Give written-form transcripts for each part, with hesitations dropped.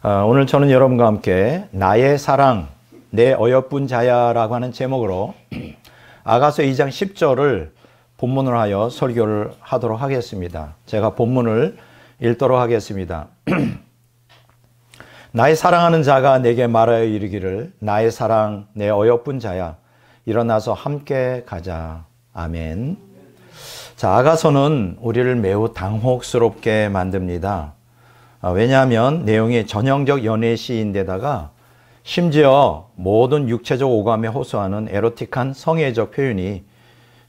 오늘 저는 여러분과 함께 나의 사랑, 내 어여쁜 자야라고 하는 제목으로 아가서 2장 10절을 본문으로 하여 설교를 하도록 하겠습니다. 제가 본문을 읽도록 하겠습니다. 나의 사랑하는 자가 내게 말하여 이르기를 나의 사랑, 내 어여쁜 자야, 일어나서 함께 가자. 아멘. 자, 아가서는 우리를 매우 당혹스럽게 만듭니다. 왜냐하면 내용이 전형적 연애 시인데다가 심지어 모든 육체적 오감에 호소하는 에로틱한 성애적 표현이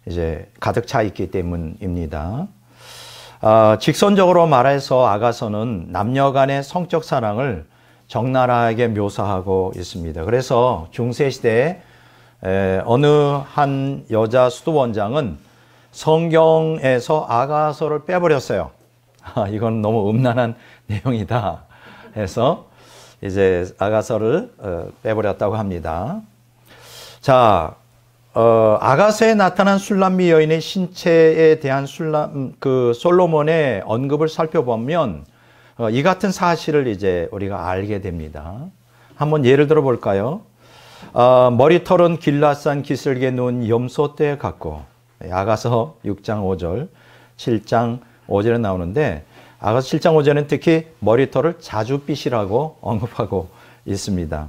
이제 가득 차 있기 때문입니다. 직선적으로 말해서 아가서는 남녀 간의 성적 사랑을 적나라하게 묘사하고 있습니다. 그래서 중세시대에 어느 한 여자 수도원장은 성경에서 아가서를 빼버렸어요. 이건 너무 음란한 내용이다 해서 이제 아가서를 빼버렸다고 합니다. 자, 아가서에 나타난 술람미 여인의 신체에 대한 솔로몬의 언급을 살펴보면 이 같은 사실을 이제 우리가 알게 됩니다. 한번 예를 들어 볼까요? 머리털은 길라산 기슭에 누운 염소떼 같고, 아가서 6장 5절, 7장 5절에 나오는데 아가서 7장 5절은 특히 머리털을 자주빛이라고 언급하고 있습니다.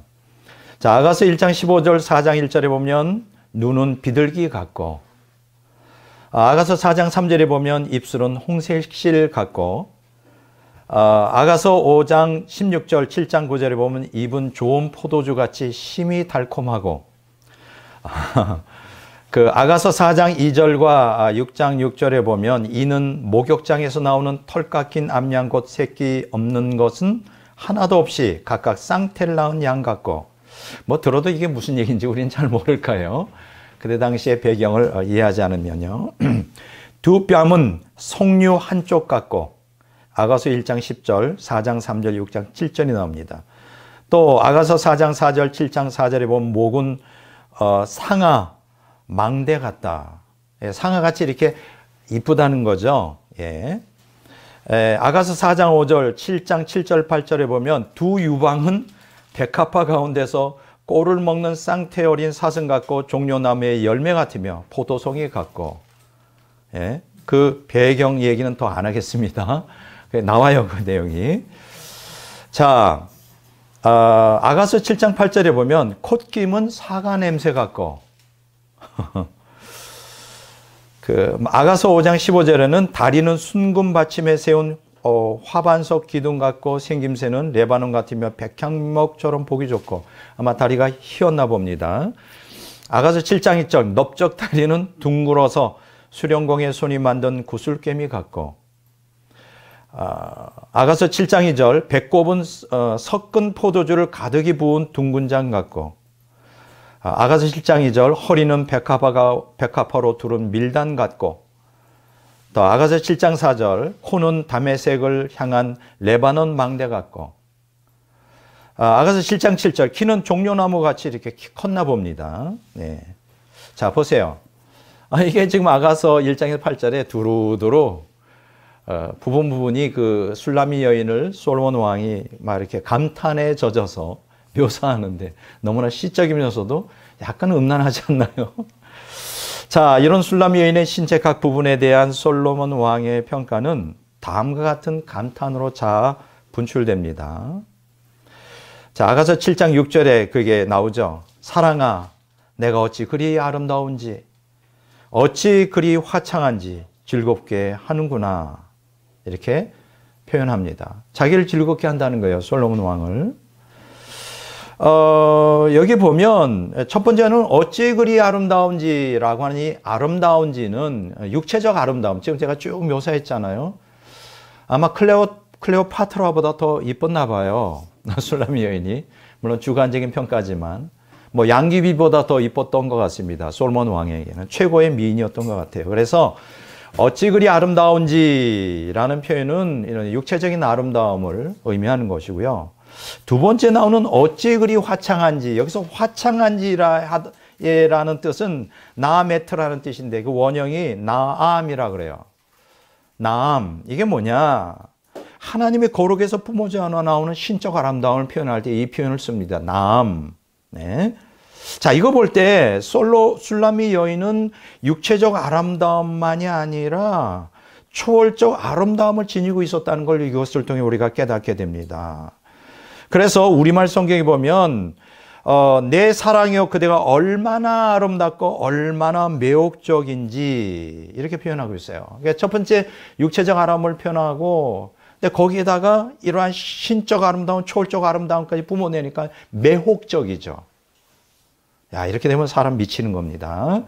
자, 아가서 1장 15절, 4장 1절에 보면 눈은 비둘기 같고, 아가서 4장 3절에 보면 입술은 홍색실 같고, 아가서 5장 16절, 7장 9절에 보면 입은 좋은 포도주 같이 심이 달콤하고, 그 아가서 4장 2절과 6장 6절에 보면 이는 목욕장에서 나오는 털 깎인 암양 곧 새끼 없는 것은 하나도 없이 각각 쌍태를 낳은 양 같고, 뭐 들어도 이게 무슨 얘기인지 우리는 잘 모를까요? 그때 당시의 배경을 이해하지 않으면요. 두 뺨은 송류 한쪽 같고, 아가서 1장 10절, 4장 3절, 6장 7절이 나옵니다. 또 아가서 4장 4절, 7장 4절에 보면 목은 상아, 망대 같다. 예, 상아같이 이렇게 이쁘다는 거죠. 예. 아가서 4장 5절, 7장 7절, 8절에 보면 두 유방은 백합화 가운데서 꼴을 먹는 쌍태 어린 사슴 같고 종려나무의 열매 같으며 포도송이 같고, 예. 그 배경 얘기는 더 안 하겠습니다. 나와요, 그 내용이. 자, 아가서 7장 8절에 보면 콧김은 사과 냄새 같고, 아가서 5장 15절에는 다리는 순금 받침에 세운 화반석 기둥 같고 생김새는 레바논 같으며 백향목처럼 보기 좋고, 아마 다리가 희었나 봅니다. 아가서 7장 2절 넓적 다리는 둥글어서 수령공의 손이 만든 구슬개미 같고, 아가서 7장 2절 배꼽은 섞은 포도주를 가득히 부은 둥근 장 같고, 아가서 7장 2절 허리는 백합화로 두른 밀단 같고, 또 아가서 7장 4절 코는 다메섹을 향한 레바논 망대 같고, 아가서 7장 7절 키는 종려나무 같이 이렇게 키 컸나 봅니다. 네. 자, 보세요. 이게 지금 아가서 1장에서 8절에 두루두루 부분이 그 술람미 여인을 솔로몬 왕이 막 이렇게 감탄에 젖어서 묘사하는데 너무나 시적이면서도 약간 음란하지 않나요? 자, 이런 술람미 여인의 신체 각 부분에 대한 솔로몬 왕의 평가는 다음과 같은 감탄으로 분출됩니다. 자, 아가서 7장 6절에 그게 나오죠. 사랑아, 내가 어찌 그리 아름다운지, 어찌 그리 화창한지 즐겁게 하는구나. 이렇게 표현합니다. 자기를 즐겁게 한다는 거예요, 솔로몬 왕을. 여기 보면 첫 번째는 어찌 그리 아름다운지라고 하니, 아름다운지는 육체적 아름다움, 지금 제가 쭉 묘사했잖아요. 아마 클레오파트라보다 더 이뻤나 봐요, 술람미 여인이. 물론 주관적인 평가지만 뭐 양귀비보다 더 이뻤던 것 같습니다. 솔로몬 왕에게는 최고의 미인이었던 것 같아요. 그래서 어찌 그리 아름다운지라는 표현은 이런 육체적인 아름다움을 의미하는 것이고요. 두 번째 나오는 어찌 그리 화창한지, 여기서 화창한지라는 뜻은 나아메트라는 뜻인데 그 원형이 나암이라 그래요. 나암, 이게 뭐냐? 하나님의 거룩에서 뿜어져 나오는 신적 아름다움을 표현할 때 이 표현을 씁니다. 남. 네. 자, 이거 볼 때 술라미 여인은 육체적 아름다움만이 아니라 초월적 아름다움을 지니고 있었다는 걸 이것을 통해 우리가 깨닫게 됩니다. 그래서 우리말 성경에 보면 내 사랑이여 그대가 얼마나 아름답고 얼마나 매혹적인지 이렇게 표현하고 있어요. 그러니까 첫 번째 육체적 아름다움을 표현하고 근데 거기에다가 이러한 신적 아름다움, 초월적 아름다움까지 뿜어내니까 매혹적이죠. 야, 이렇게 되면 사람 미치는 겁니다.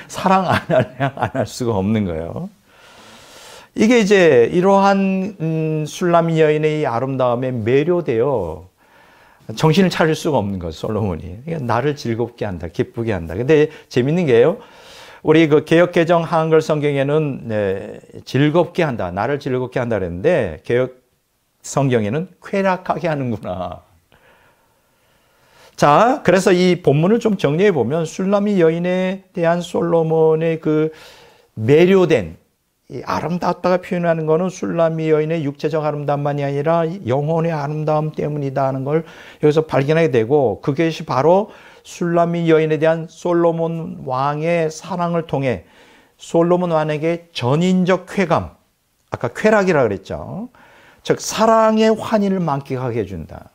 사랑 안 할 수가 없는 거예요. 이게 이제 이러한 술라미 여인의 이 아름다움에 매료되어 정신을 차릴 수가 없는 거죠, 솔로몬이. 그러니까 나를 즐겁게 한다, 기쁘게 한다. 근데 재밌는 게요. 우리 그 개역 개정 한글 성경에는 네, 즐겁게 한다, 나를 즐겁게 한다 그랬는데 개역 성경에는 쾌락하게 하는구나. 자, 그래서 이 본문을 좀 정리해 보면 술라미 여인에 대한 솔로몬의 그 매료된 이 아름답다가 표현하는 것은 술라미 여인의 육체적 아름다움만이 아니라 영혼의 아름다움 때문이다 하는 걸 여기서 발견하게 되고 그것이 바로 술라미 여인에 대한 솔로몬 왕의 사랑을 통해 솔로몬 왕에게 전인적 쾌감, 아까 쾌락이라 그랬죠. 즉 사랑의 환희를 만끽하게 해준다.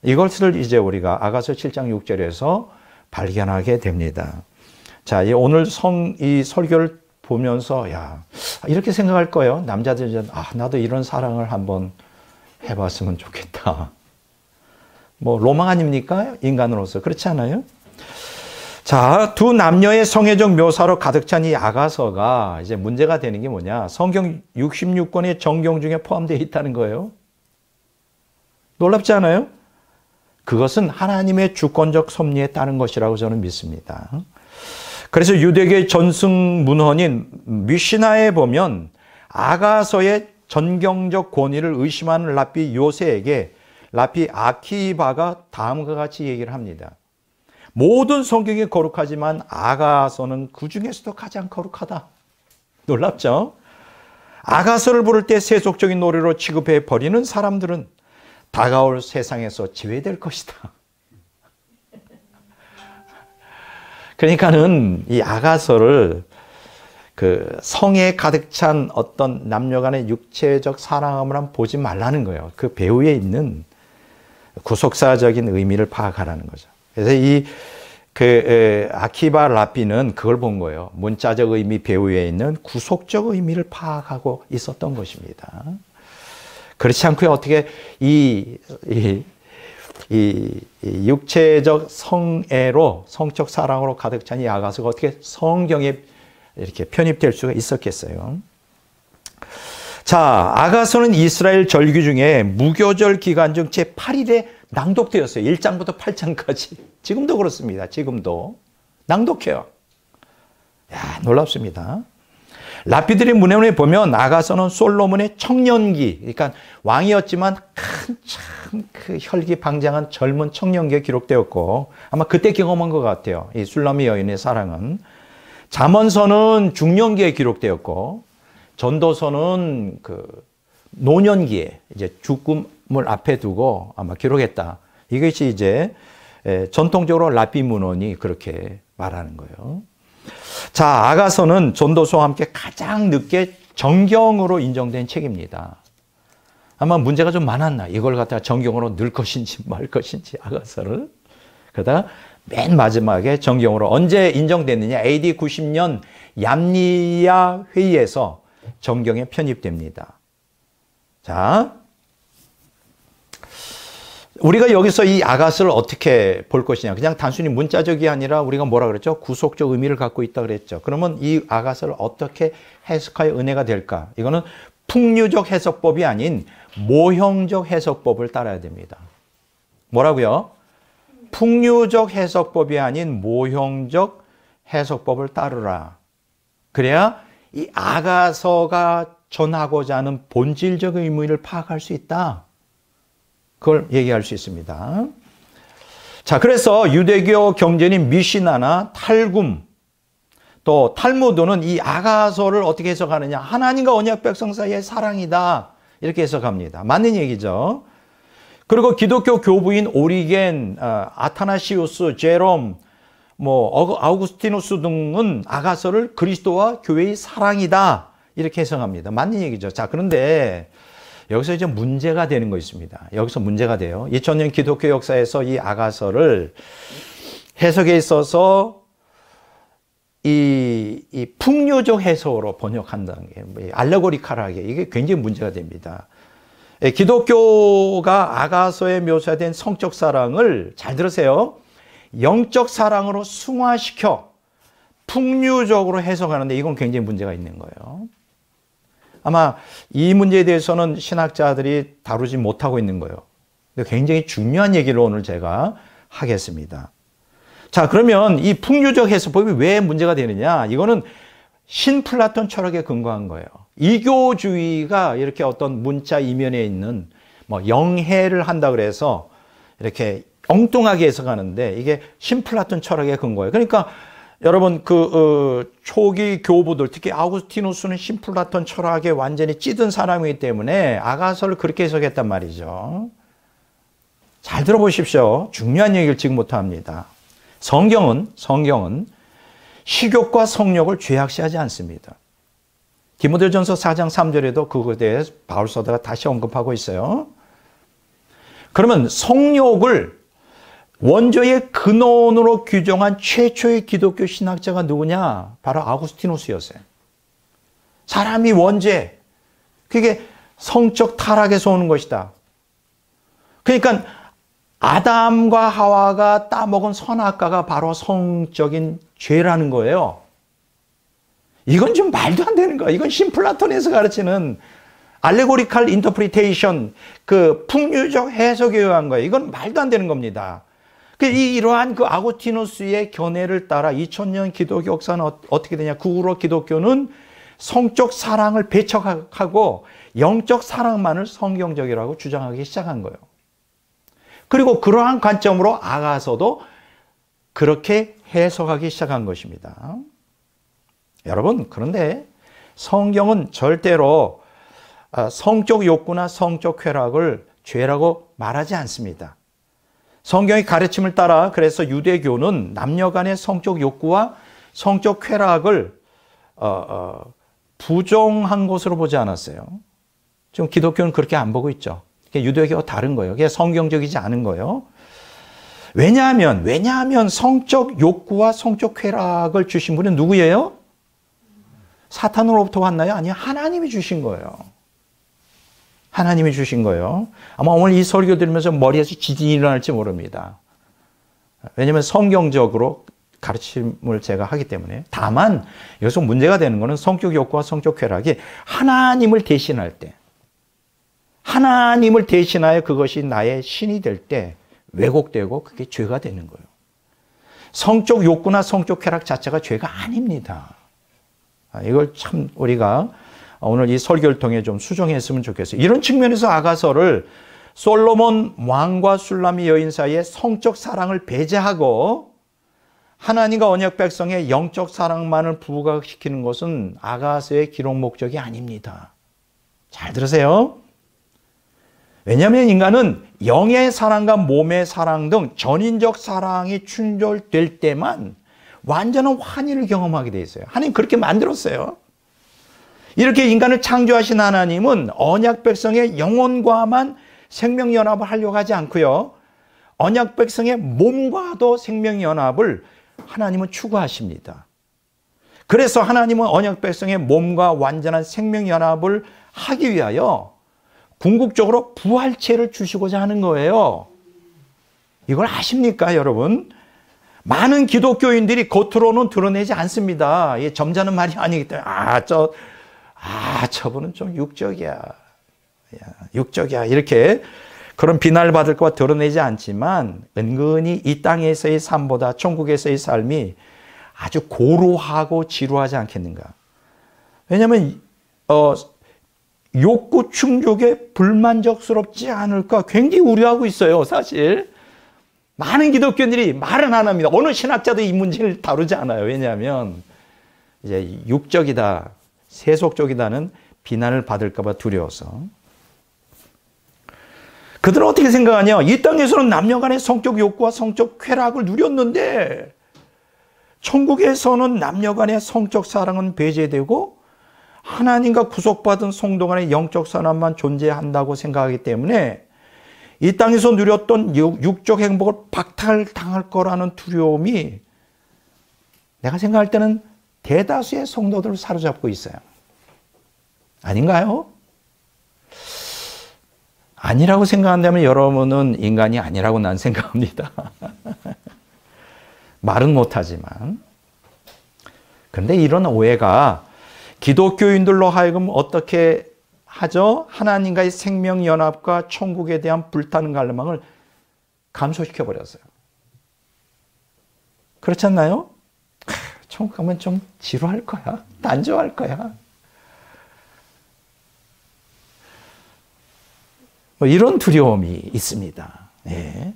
이것을 이제 우리가 아가서 7장 6절에서 발견하게 됩니다. 자, 오늘 이 설교를 보면서 야, 이렇게 생각할 거예요. 남자들은 나도 이런 사랑을 한번 해봤으면 좋겠다. 뭐 로망 아닙니까? 인간으로서 그렇지 않아요? 자, 두 남녀의 성애적 묘사로 가득 찬 이 아가서가 이제 문제가 되는 게 뭐냐? 성경 66권의 정경 중에 포함되어 있다는 거예요. 놀랍지 않아요? 그것은 하나님의 주권적 섭리에 따른 것이라고 저는 믿습니다. 그래서 유대교의 전승 문헌인 미시나에 보면 아가서의 전경적 권위를 의심하는 랍비 요새에게 랍비 아키바가 다음과 같이 얘기를 합니다. 모든 성경이 거룩하지만 아가서는 그 중에서도 가장 거룩하다. 놀랍죠? 아가서를 부를 때 세속적인 노래로 취급해 버리는 사람들은 다가올 세상에서 제외될 것이다. 그러니까는 이 아가서를 그 성에 가득 찬 어떤 남녀 간의 육체적 사랑함을 보지 말라는 거예요. 그 배후에 있는 구속사적인 의미를 파악하라는 거죠. 그래서 아키바 랍비는 그걸 본 거예요. 문자적 의미 배후에 있는 구속적 의미를 파악하고 있었던 것입니다. 그렇지 않고요. 어떻게 이 육체적 성애로 성적 사랑으로 가득 찬 이 아가서가 어떻게 성경에 이렇게 편입될 수가 있었겠어요. 자, 아가서는 이스라엘 절기 중에 무교절 기간 중 제8일에 낭독되었어요. 1장부터 8장까지. 지금도 그렇습니다. 지금도 낭독해요. 야, 놀랍습니다. 랍비들의 문헌에 보면 아가서는 솔로몬의 청년기, 그러니까 왕이었지만 한참 그 혈기방장한 젊은 청년기에 기록되었고 아마 그때 경험한 것 같아요. 이 술라미 여인의 사랑은. 잠언서는 중년기에 기록되었고 전도서는 그 노년기에 이제 죽음을 앞에 두고 아마 기록했다. 이것이 이제 전통적으로 랍비 문헌이 그렇게 말하는 거예요. 자, 아가서는 전도서와 함께 가장 늦게 정경으로 인정된 책입니다. 아마 문제가 좀 많았나? 이걸 갖다가 정경으로 넣을 것인지 말 것인지 아가서를. 그러다가 맨 마지막에 정경으로 언제 인정됐느냐? AD 90년 얌리야 회의에서 정경에 편입됩니다. 자, 우리가 여기서 이 아가서를 어떻게 볼 것이냐. 그냥 단순히 문자적이 아니라 우리가 뭐라 그랬죠? 구속적 의미를 갖고 있다 그랬죠. 그러면 이 아가서를 어떻게 해석하여 은혜가 될까? 이거는 풍류적 해석법이 아닌 모형적 해석법을 따라야 됩니다. 뭐라고요? 풍류적 해석법이 아닌 모형적 해석법을 따르라. 그래야 이 아가서가 전하고자 하는 본질적 의미를 파악할 수 있다. 그걸 얘기할 수 있습니다. 자, 그래서 유대교 경전인 미시나나 탈굼 또 탈무드는 이 아가서를 어떻게 해석하느냐. 하나님과 언약 백성 사이의 사랑이다. 이렇게 해석합니다. 맞는 얘기죠. 그리고 기독교 교부인 오리겐, 아타나시우스, 제롬, 아우구스티누스 등은 아가서를 그리스도와 교회의 사랑이다 이렇게 해석합니다. 맞는 얘기죠. 자, 그런데 여기서 이제 문제가 되는 거 있습니다. 여기서 문제가 돼요. 2000년 기독교 역사에서 이 아가서를 해석에 있어서 이 풍요적 해석으로 번역한다는 게 알레고리칼하게 이게 굉장히 문제가 됩니다. 기독교가 아가서에 묘사된 성적 사랑을 잘 들으세요. 영적 사랑으로 승화시켜 풍류적으로 해석하는데 이건 굉장히 문제가 있는 거예요. 아마 이 문제에 대해서는 신학자들이 다루지 못하고 있는 거예요. 근데 굉장히 중요한 얘기를 오늘 제가 하겠습니다. 자, 그러면 이 풍류적 해석법이 왜 문제가 되느냐? 이거는 신플라톤 철학에 근거한 거예요. 이교주의가 이렇게 어떤 문자 이면에 있는 영해를 한다 그래서 이렇게 엉뚱하게 해석하는데 이게 신플라톤 철학에 근거해요. 그러니까 여러분 초기 교부들 특히 아우구스티누스는 신플라톤 철학에 완전히 찌든 사람이기 때문에 아가서를 그렇게 해석했단 말이죠. 잘 들어보십시오. 중요한 얘기를 지금부터 합니다. 성경은 식욕과 성욕을 죄악시하지 않습니다. 디모데전서 4장 3절에도 그것에 대해 바울 서다가 다시 언급하고 있어요. 그러면 성욕을 원조의 근원으로 규정한 최초의 기독교 신학자가 누구냐? 바로 아우구스티누스였어요. 사람이 원죄, 그게 성적 타락에서 오는 것이다. 그러니까 아담과 하와가 따먹은 선악과가 바로 성적인 죄라는 거예요. 이건 좀 말도 안 되는 거야. 이건 신플라톤에서 가르치는 알레고리칼 인터프리테이션, 풍류적 해석에 의한 거예요. 이건 말도 안 되는 겁니다. 이러한 아구스티누스의 견해를 따라 2000년 기독교 역사는 어떻게 되냐? 그 후로 기독교는 성적 사랑을 배척하고 영적 사랑만을 성경적이라고 주장하기 시작한 거예요. 그리고 그러한 관점으로 아가서도 그렇게 해석하기 시작한 것입니다. 여러분, 그런데 성경은 절대로 성적 욕구나 성적 쾌락을 죄라고 말하지 않습니다. 성경의 가르침을 따라 그래서 유대교는 남녀 간의 성적 욕구와 성적 쾌락을 부정한 것으로 보지 않았어요. 지금 기독교는 그렇게 안 보고 있죠. 유대교와 다른 거예요. 그게 성경적이지 않은 거예요. 왜냐하면 성적 욕구와 성적 쾌락을 주신 분은 누구예요? 사탄으로부터 왔나요? 아니요. 하나님이 주신 거예요. 하나님이 주신 거예요. 아마 오늘 이 설교 들으면서 머리에서 지진이 일어날지 모릅니다. 왜냐하면 성경적으로 가르침을 제가 하기 때문에. 다만 여기서 문제가 되는 것은 성적 욕구와 성적 쾌락이 하나님을 대신할 때, 하나님을 대신하여 그것이 나의 신이 될 때 왜곡되고 그게 죄가 되는 거예요. 성적 욕구나 성적 쾌락 자체가 죄가 아닙니다. 이걸 참 우리가 오늘 이 설교를 통해 좀 수정했으면 좋겠어요. 이런 측면에서 아가서를 솔로몬 왕과 술람미 여인 사이의 성적 사랑을 배제하고 하나님과 언약 백성의 영적 사랑만을 부각시키는 것은 아가서의 기록 목적이 아닙니다. 잘 들으세요. 왜냐하면 인간은 영의 사랑과 몸의 사랑 등 전인적 사랑이 충돌될 때만 완전한 환희를 경험하게 돼 있어요. 하나님 그렇게 만들었어요. 이렇게 인간을 창조하신 하나님은 언약 백성의 영혼과만 생명연합을 하려고 하지 않고요. 언약 백성의 몸과도 생명연합을 하나님은 추구하십니다. 그래서 하나님은 언약 백성의 몸과 완전한 생명연합을 하기 위하여 궁극적으로 부활체를 주시고자 하는 거예요. 이걸 아십니까, 여러분? 많은 기독교인들이 겉으로는 드러내지 않습니다. 이게 점잖은 말이 아니기 때문에 저분은 좀 육적이야. 육적이야. 이렇게 그런 비난을 받을까 봐 드러내지 않지만 은근히 이 땅에서의 삶보다 천국에서의 삶이 아주 고루하고 지루하지 않겠는가. 왜냐하면 욕구 충족에 불만족스럽지 않을까 굉장히 우려하고 있어요. 사실 많은 기독교인들이 말은 안 합니다. 어느 신학자도 이 문제를 다루지 않아요. 왜냐하면 이제 육적이다, 세속적이다는 비난을 받을까 봐 두려워서. 그들은 어떻게 생각하냐? 이 땅에서는 남녀 간의 성적 욕구와 성적 쾌락을 누렸는데 천국에서는 남녀 간의 성적 사랑은 배제되고 하나님과 구속받은 성도 간의 영적 선함만 존재한다고 생각하기 때문에 이 땅에서 누렸던 육적 행복을 박탈당할 거라는 두려움이 내가 생각할 때는 대다수의 성도들을 사로잡고 있어요. 아닌가요? 아니라고 생각한다면 여러분은 인간이 아니라고 난 생각합니다. 말은 못하지만. 그런데 이런 오해가 기독교인들로 하여금 어떻게 하죠? 하나님과의 생명연합과 천국에 대한 불타는 갈망을 감소시켜버렸어요. 그렇지 않나요? 천국 가면 좀 지루할 거야. 단조할 거야. 뭐 이런 두려움이 있습니다. 예.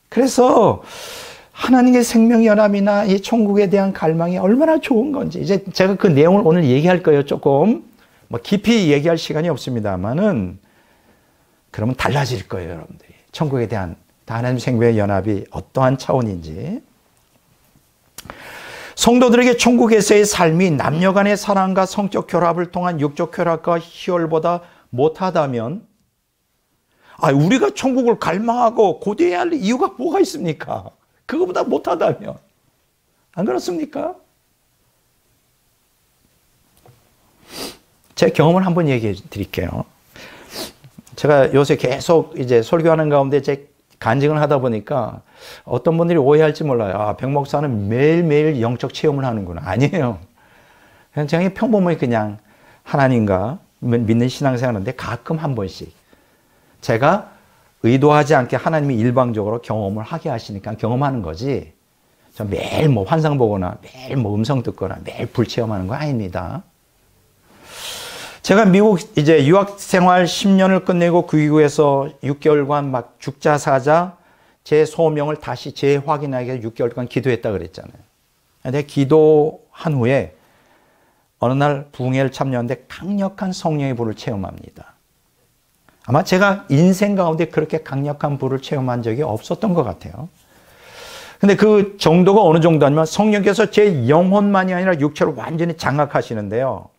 그래서 하나님의 생명연합이나 이 천국에 대한 갈망이 얼마나 좋은 건지 이제 제가 그 내용을 오늘 얘기할 거예요. 조금 뭐 깊이 얘기할 시간이 없습니다만은 그러면 달라질 거예요, 여러분들이. 천국에 대한 하나님 생명의 연합이 어떠한 차원인지. 성도들에게 천국에서의 삶이 남녀 간의 사랑과 성적 결합을 통한 육적 쾌락과 희열보다 못하다면 우리가 천국을 갈망하고 고대해야 할 이유가 뭐가 있습니까? 그거보다 못하다면. 안 그렇습니까? 제 경험을 한번 얘기해 드릴게요. 제가 요새 계속 이제 설교하는 가운데 제 간증을 하다 보니까 어떤 분들이 오해할지 몰라요. 백 목사는 매일매일 영적 체험을 하는구나. 아니에요. 그냥 평범하게 그냥 하나님과 믿는 신앙생활하는데 가끔 한 번씩 제가 의도하지 않게 하나님이 일방적으로 경험을 하게 하시니까 경험하는 거지. 저 매일 뭐 환상 보거나 매일 뭐 음성 듣거나 매일 불 체험하는 거 아닙니다. 제가 미국 이제 유학 생활 10년을 끝내고 그 이후에서 6개월간 막 죽자 사자 제 소명을 다시 재확인하기 위해서 6개월간 기도했다 그랬잖아요. 근데 기도한 후에 어느 날 부흥회를 참여하는데 강력한 성령의 불을 체험합니다. 아마 제가 인생 가운데 그렇게 강력한 불을 체험한 적이 없었던 것 같아요. 근데 그 정도가 어느 정도냐면 성령께서 제 영혼만이 아니라 육체를 완전히 장악하시는데요.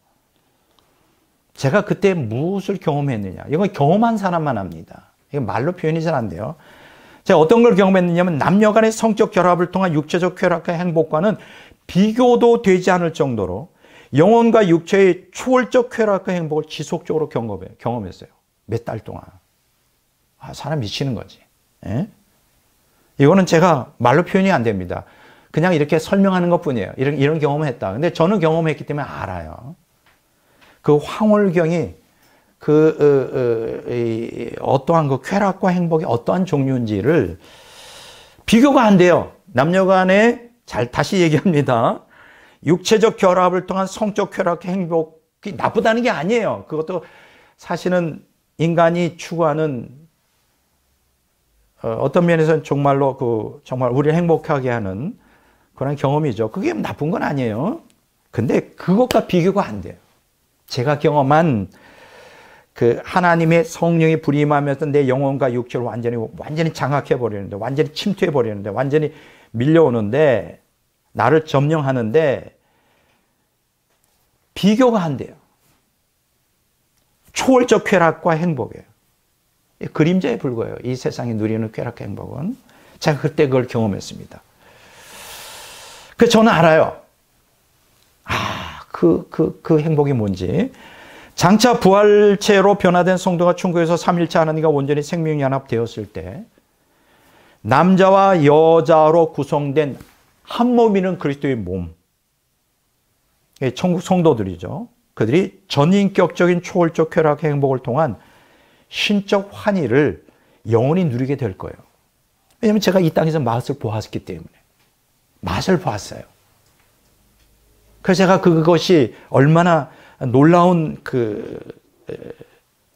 제가 그때 무엇을 경험했느냐. 이건 경험한 사람만 합니다. 이건 말로 표현이 잘 안 돼요. 제가 어떤 걸 경험했느냐면 남녀 간의 성적 결합을 통한 육체적 쾌락과 행복과는 비교도 되지 않을 정도로 영혼과 육체의 초월적 쾌락과 행복을 지속적으로 경험했어요. 몇 달 동안. 사람 미치는 거지. 예? 이거는 제가 말로 표현이 안 됩니다. 그냥 이렇게 설명하는 것 뿐이에요. 이런 경험을 했다. 근데 저는 경험했기 때문에 알아요. 그 황홀경이 어떠한 그 쾌락과 행복이 어떠한 종류인지를 비교가 안 돼요. 남녀 간에 다시 얘기합니다. 육체적 결합을 통한 성적 쾌락 행복이 나쁘다는 게 아니에요. 그것도 사실은 인간이 추구하는 어떤 면에서는 정말로 정말 우리를 행복하게 하는 그런 경험이죠. 그게 나쁜 건 아니에요. 근데 그것과 비교가 안 돼요. 제가 경험한 그 하나님의 성령이 불임하면서 내 영혼과 육체를 완전히 장악해 버리는데, 완전히 침투해 버리는데, 완전히 밀려오는데, 나를 점령하는데 비교가 안 돼요. 초월적 쾌락과 행복이에요. 그림자에 불과해요. 이 세상이 누리는 쾌락과 행복은. 제가 그때 그걸 경험했습니다. 그래서 저는 알아요. 그 행복이 뭔지. 장차 부활체로 변화된 성도가 천국에서 삼일체 하나님과 온전히 생명연합되었을 때 남자와 여자로 구성된 한 몸이는 그리스도의 몸. 천국 성도들이죠. 그들이 전인격적인 초월적 쾌락 행복을 통한 신적 환희를 영원히 누리게 될 거예요. 왜냐하면 제가 이 땅에서 맛을 보았기 때문에. 맛을 보았어요. 그래서 제가 그것이 얼마나 놀라운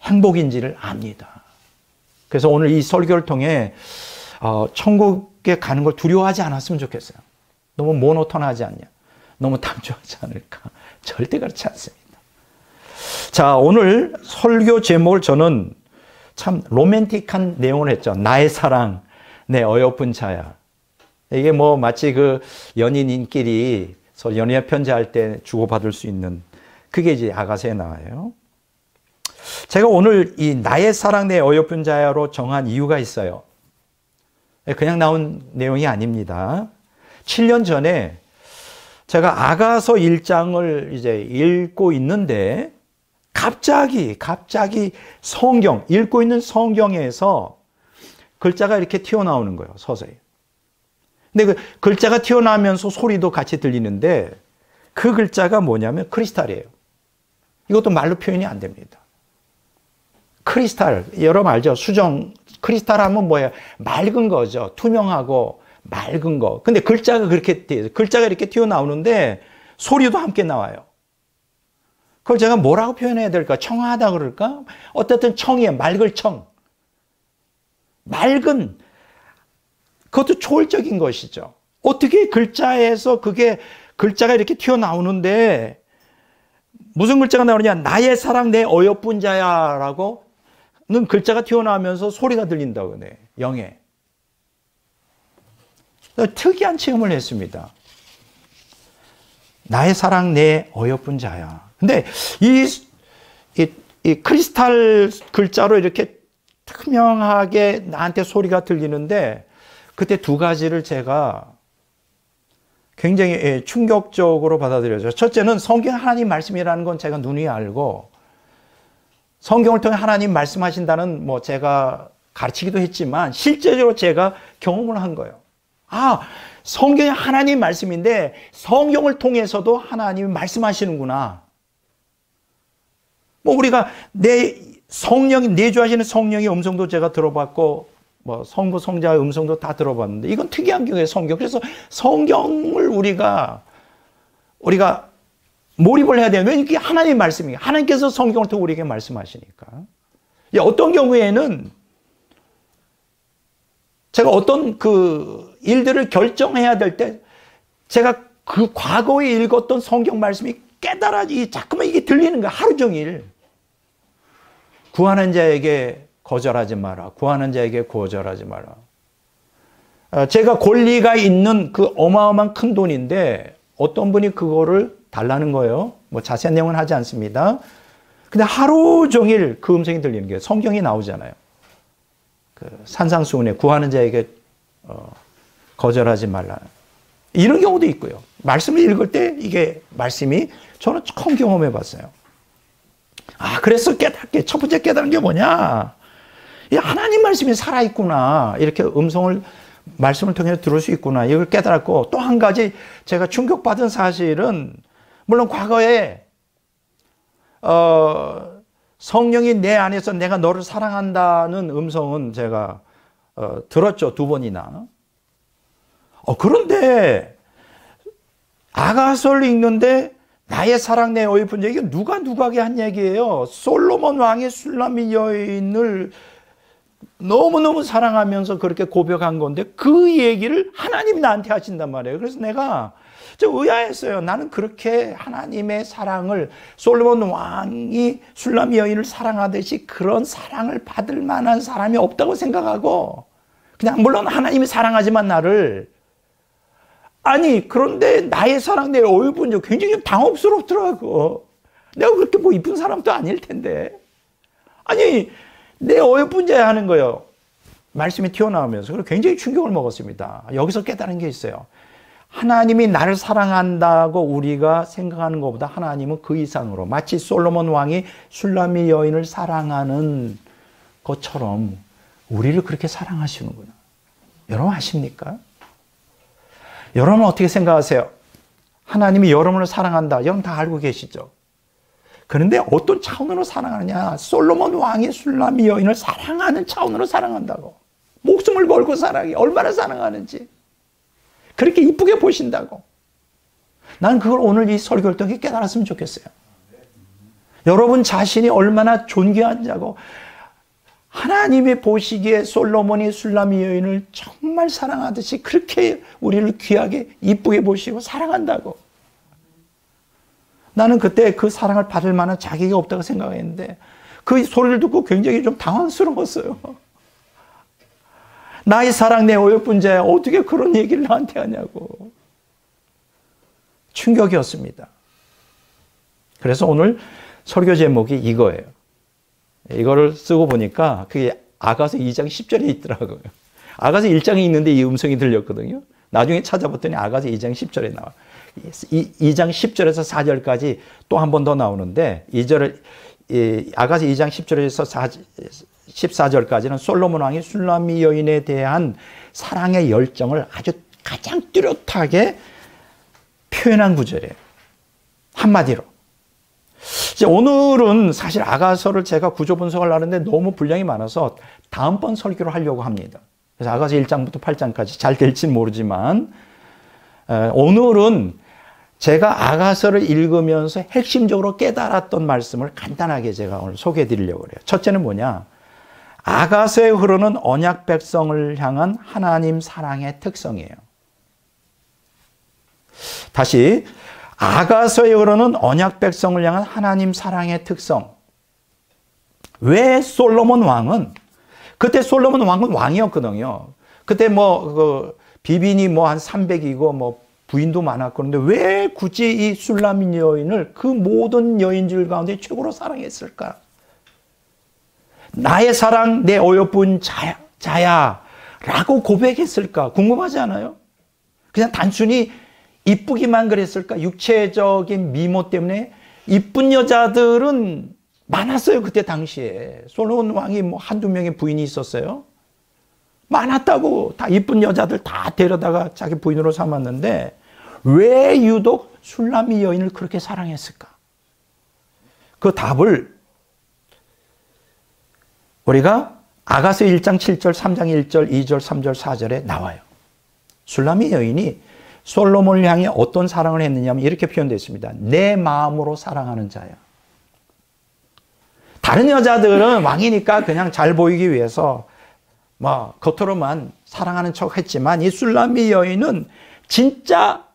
행복인지를 압니다. 그래서 오늘 이 설교를 통해 천국에 가는 걸 두려워하지 않았으면 좋겠어요. 너무 모노톤하지 않냐? 너무 단조하지 않을까? 절대 그렇지 않습니다. 자, 오늘 설교 제목을 저는 참 로맨틱한 내용을 했죠. 나의 사랑, 내 어여쁜 자야. 이게 뭐 마치 그 연인인끼리 서로 연애 편지할 때 주고받을 수 있는 그게 이제 아가서에 나와요. 제가 오늘 이 나의 사랑, 내 어여쁜 자야로 정한 이유가 있어요. 그냥 나온 내용이 아닙니다. 7년 전에 제가 아가서 1장을 이제 읽고 있는데 갑자기 성경, 읽고 있는 성경에서 글자가 이렇게 튀어나오는 거예요, 서서히. 근데 그 글자가 튀어나오면서 소리도 같이 들리는데 그 글자가 뭐냐면 크리스탈이에요. 이것도 말로 표현이 안 됩니다. 크리스탈, 여러분 알죠? 수정, 크리스탈 하면 뭐예요? 맑은 거죠. 투명하고 맑은 거. 근데 글자가 글자가 이렇게 튀어나오는데 소리도 함께 나와요. 그걸 제가 뭐라고 표현해야 될까? 청하다 그럴까? 어쨌든 청이에요. 맑을 청. 맑은, 그것도 초월적인 것이죠. 어떻게 글자에서 그게 글자가 이렇게 튀어나오는데 무슨 글자가 나오느냐? 나의 사랑 내 어여쁜 자야라고는 글자가 튀어나오면서 소리가 들린다고 그러네. 영에. 특이한 체험을 했습니다. 나의 사랑 내 어여쁜 자야. 근데 이 크리스탈 글자로 이렇게 투명하게 나한테 소리가 들리는데 그때 두 가지를 제가 굉장히 충격적으로 받아들여져요. 첫째는 성경 하나님 말씀이라는 건 제가 누누이 알고 성경을 통해 하나님 말씀하신다는 뭐 제가 가르치기도 했지만 실제적으로 제가 경험을 한 거예요. 아, 성경이 하나님 말씀인데 성경을 통해서도 하나님이 말씀하시는구나. 뭐 우리가 내주하시는 성령의 음성도 제가 들어봤고 뭐 성부 성자의 음성도 다 들어봤는데 이건 특이한 경우에 성경. 그래서 성경을 우리가 몰입을 해야 되는 이게 하나님의 말씀이에요. 하나님께서 성경을 통해 우리에게 말씀하시니까. 어떤 경우에는 제가 어떤 그 일들을 결정해야 될 때 제가 그 과거에 읽었던 성경 말씀이 자꾸만 이게 들리는 거야. 하루 종일. 구하는 자에게 거절하지 마라. 구하는 자에게 거절하지 마라. 제가 권리가 있는 그 어마어마한 큰 돈인데 어떤 분이 그거를 달라는 거예요. 뭐 자세한 내용은 하지 않습니다. 근데 하루 종일 그 음성이 들리는 게 성경이 나오잖아요. 그 산상수훈에 구하는 자에게 거절하지 말라. 이런 경우도 있고요. 말씀을 읽을 때 이게 말씀이 저는 처음 경험해 봤어요. 아, 그래서 첫 번째 깨달은 게 뭐냐? 이 하나님 말씀이 살아있구나. 이렇게 말씀을 통해 들을 수 있구나. 이걸 깨달았고, 또 한 가지 제가 충격받은 사실은, 물론 과거에, 성령이 내 안에서 내가 너를 사랑한다는 음성은 제가, 들었죠. 2번이나. 그런데, 아가서를 읽는데, 나의 사랑 내 어여쁜 자, 이게 누가게 한 얘기예요. 솔로몬 왕이 술라미 여인을 너무너무 사랑하면서 그렇게 고백한 건데 그 얘기를 하나님이 나한테 하신단 말이에요. 그래서 내가 좀 의아했어요. 나는 그렇게 하나님의 사랑을 솔로몬 왕이 술라미 여인을 사랑하듯이 그런 사랑을 받을 만한 사람이 없다고 생각하고 그냥 물론 하나님이 사랑하지만 나를 그런데 나의 사랑 내 어여쁜 자 굉장히 당혹스럽더라고. 내가 그렇게 뭐 이쁜 사람도 아닐 텐데. 내 어여쁜 자야 하는 거예요. 말씀이 튀어나오면서. 그리고 굉장히 충격을 먹었습니다. 여기서 깨달은 게 있어요. 하나님이 나를 사랑한다고 우리가 생각하는 것보다 하나님은 그 이상으로 마치 솔로몬 왕이 술라미 여인을 사랑하는 것처럼 우리를 그렇게 사랑하시는구나. 여러분 아십니까? 여러분은 어떻게 생각하세요? 하나님이 여러분을 사랑한다. 여러분 다 알고 계시죠? 그런데 어떤 차원으로 사랑하느냐? 솔로몬 왕이 술라미 여인을 사랑하는 차원으로 사랑한다고. 목숨을 걸고 사랑해. 얼마나 사랑하는지. 그렇게 이쁘게 보신다고. 난 그걸 오늘 이 설교를 통해 깨달았으면 좋겠어요. 여러분 자신이 얼마나 존귀한 자고 하나님이 보시기에 솔로몬이 술라미 여인을 정말 사랑하듯이 그렇게 우리를 귀하게 이쁘게 보시고 사랑한다고. 나는 그때 그 사랑을 받을 만한 자격이 없다고 생각했는데 그 소리를 듣고 굉장히 좀 당황스러웠어요. 나의 사랑 내 어여쁜 자야, 어떻게 그런 얘기를 나한테 하냐고. 충격이었습니다. 그래서 오늘 설교 제목이 이거예요. 이거를 쓰고 보니까 그게 아가서 2장 10절에 있더라고요. 아가서 1장에 있는데 이 음성이 들렸거든요. 나중에 찾아봤더니 아가서 2장 10절에 나와. 2장 10절에서 4절까지 또 한 번 더 나오는데 아가서 2장 10절에서 14절까지는 솔로몬 왕이 슐라미 여인에 대한 사랑의 열정을 아주 가장 뚜렷하게 표현한 구절이에요. 한마디로. 이제 오늘은 사실 아가서를 제가 구조 분석을 하는데 너무 분량이 많아서 다음번 설교를 하려고 합니다. 그래서 아가서 1장부터 8장까지 잘 될지는 모르지만 오늘은 제가 아가서를 읽으면서 핵심적으로 깨달았던 말씀을 간단하게 제가 오늘 소개해 드리려고 그래요. 첫째는 뭐냐? 아가서에 흐르는 언약 백성을 향한 하나님 사랑의 특성이에요. 다시 아가서에 흐르는 언약 백성을 향한 하나님 사랑의 특성. 왜 솔로몬 왕은 그때 솔로몬 왕은 왕이었거든요. 그때 비빈이 한 300이고 부인도 많았고 그런데 왜 굳이 이 슐라미 여인을 그 모든 여인들 가운데 최고로 사랑했을까? 나의 사랑 내 어여쁜 자야 라고 고백했을까? 궁금하지 않아요? 그냥 단순히 이쁘기만 그랬을까? 육체적인 미모 때문에 이쁜 여자들은 많았어요. 그때 당시에. 솔로몬 왕이 한두 명의 부인이 있었어요. 많았다고. 다 이쁜 여자들 다 데려다가 자기 부인으로 삼았는데 왜 유독 슐라미 여인을 그렇게 사랑했을까? 그 답을 우리가 아가서 1장 7절, 3장 1절, 2절, 3절, 4절에 나와요. 슐라미 여인이 솔로몬을 향해 어떤 사랑을 했느냐면 이렇게 표현되어 있습니다. 내 마음으로 사랑하는 자야. 다른 여자들은 왕이니까 그냥 잘 보이기 위해서 겉으로만 사랑하는 척 했지만 이 슐라미 여인은 진짜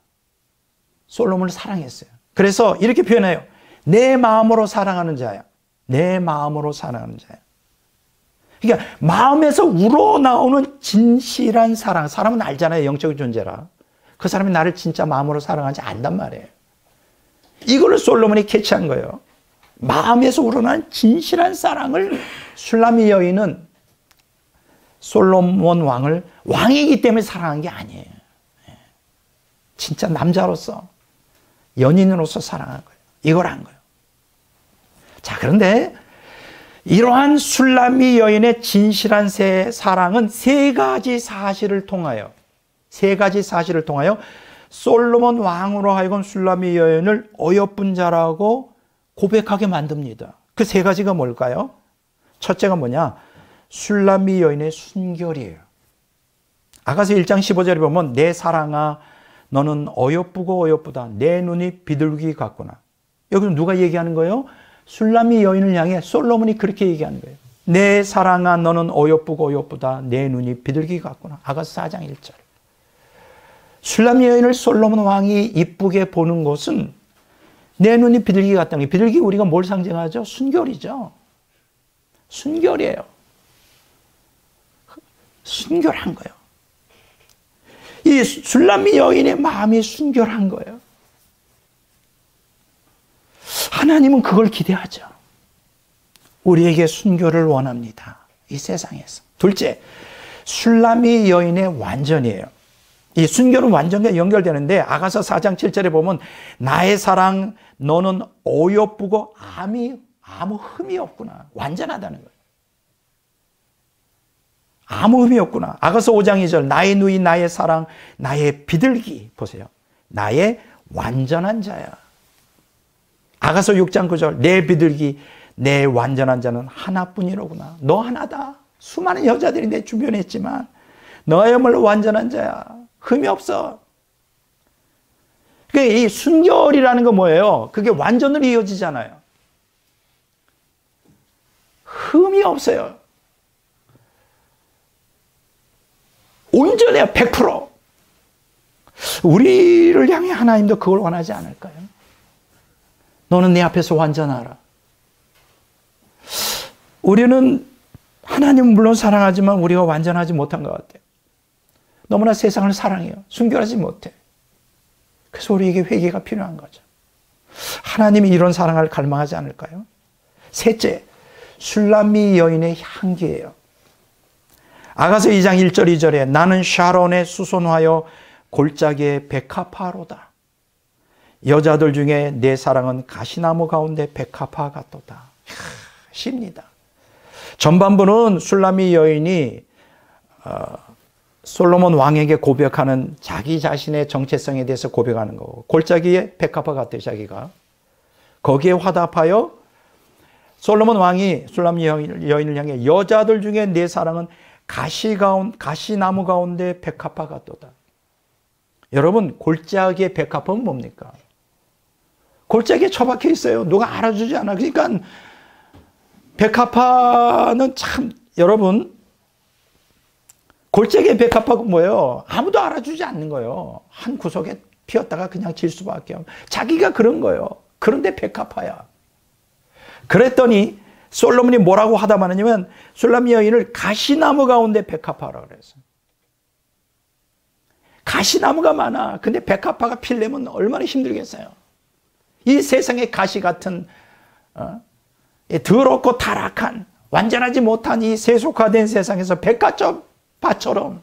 솔로몬을 사랑했어요. 그래서 이렇게 표현해요. 내 마음으로 사랑하는 자야. 내 마음으로 사랑하는 자야. 그러니까 마음에서 우러나오는 진실한 사랑. 사람은 알잖아요. 영적인 존재라. 그 사람이 나를 진짜 마음으로 사랑하지 않단 말이에요. 이거를 솔로몬이 캐치한 거예요. 마음에서 우러나는 진실한 사랑을 슐라미 여인은 솔로몬 왕을 왕이기 때문에 사랑한 게 아니에요. 진짜 남자로서 연인으로서 사랑한 거예요. 이걸 한 거예요. 자, 그런데 이러한 슐라미 여인의 진실한 사랑은 세 가지 사실을 통하여 솔로몬 왕으로 하여금 슐라미 여인을 어여쁜 자라고 고백하게 만듭니다. 그 세 가지가 뭘까요? 첫째가 뭐냐? 슐라미 여인의 순결이에요. 아가서 1장 15절에 보면 내 사랑아 너는 어여쁘고 어여쁘다. 내 눈이 비둘기 같구나. 여기서 누가 얘기하는 거예요? 슐라미 여인을 향해 솔로몬이 그렇게 얘기하는 거예요. 내 사랑아 너는 어여쁘고 어여쁘다. 내 눈이 비둘기 같구나. 아가서 4장 1절. 슐라미 여인을 솔로몬 왕이 이쁘게 보는 것은 내 눈이 비둘기 같다는 게, 비둘기 우리가 뭘 상징하죠? 순결이죠. 순결이에요. 순결한 거예요. 이 슐라미 여인의 마음이 순결한 거예요. 하나님은 그걸 기대하죠. 우리에게 순결을 원합니다. 이 세상에서. 둘째, 슐라미 여인의 완전이에요. 이 순결은 완전과 연결되는데 아가서 4장 7절에 보면 나의 사랑 너는 어여쁘고 아무 흠이 없구나. 완전하다는 거예요. 아무 흠이 없구나. 아가서 5장 2절 나의 누이 나의 사랑 나의 비둘기 보세요. 나의 완전한 자야. 아가서 6장 9절 내 비둘기 내 완전한 자는 하나뿐이로구나. 너 하나다. 수많은 여자들이 내 주변에 있지만 너야말로 완전한 자야. 흠이 없어. 그러니까 이 순결이라는 건 뭐예요? 그게 완전으로 이어지잖아요. 흠이 없어요. 온전해요. 100%. 우리를 향해 하나님도 그걸 원하지 않을까요? 너는 내 앞에서 완전하라. 우리는 하나님은 물론 사랑하지만 우리가 완전하지 못한 것 같아요. 너무나 세상을 사랑해요. 순결하지 못해. 그래서 우리에게 회개가 필요한 거죠. 하나님이 이런 사랑을 갈망하지 않을까요? 셋째, 술람미 여인의 향기예요. 아가서 2장 1절 2절에 나는 샤론에 수선하여 골짜기의 백합화로다. 여자들 중에 내 사랑은 가시나무 가운데 백합화 같도다. 쉽니다. 전반부는 술람미 여인이 솔로몬 왕에게 고백하는 자기 자신의 정체성에 대해서 고백하는 거고, 골짜기에 백합화 같대 자기가. 거기에 화답하여 솔로몬 왕이 술람미 여인을 향해 여자들 중에 내 사랑은 가시나무 가운데 백합화 같도다. 여러분, 골짜기의 백합화는 뭡니까? 골짜기에 처박혀 있어요. 누가 알아주지 않아. 그러니까 백합화는 참, 여러분, 골짜기의 백합화가 뭐예요? 아무도 알아주지 않는 거예요. 한 구석에 피었다가 그냥 질 수밖에 없는. 자기가 그런 거예요. 그런데 백합화야. 그랬더니 솔로몬이 뭐라고 화답하느냐면 술람미 여인을 가시나무 가운데 백합화라고 그랬어요. 가시나무가 많아. 근데 백합화가 피려면 얼마나 힘들겠어요. 이 세상의 가시 같은 더럽고 타락한 완전하지 못한 이 세속화된 세상에서 백합화처럼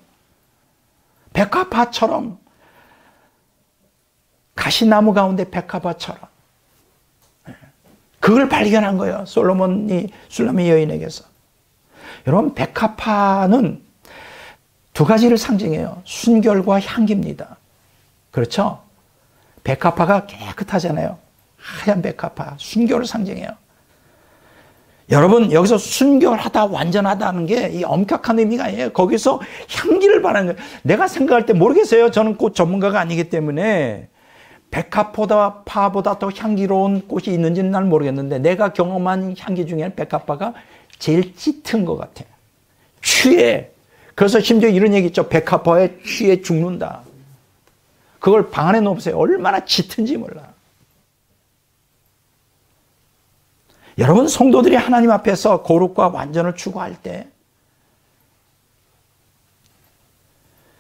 가시나무 가운데 백합화처럼 그걸 발견한 거예요. 솔로몬이 술람미 여인에게서. 여러분, 백합화는 두 가지를 상징해요. 순결과 향기입니다. 그렇죠? 백합화가 깨끗하잖아요. 하얀 백합화, 순결을 상징해요. 여러분, 여기서 순결하다, 완전하다는 게 이 엄격한 의미가 아니에요. 거기서 향기를 바라는 거예요. 내가 생각할 때 모르겠어요. 저는 꽃 전문가가 아니기 때문에 백합화보다 더 향기로운 꽃이 있는지는 난 모르겠는데 내가 경험한 향기 중에는 백합화가 제일 짙은 것 같아요. 취해. 그래서 심지어 이런 얘기 있죠. 백합화에 취해 죽는다. 그걸 방 안에 놓으세요. 얼마나 짙은지 몰라. 여러분, 성도들이 하나님 앞에서 거룩과 완전을 추구할 때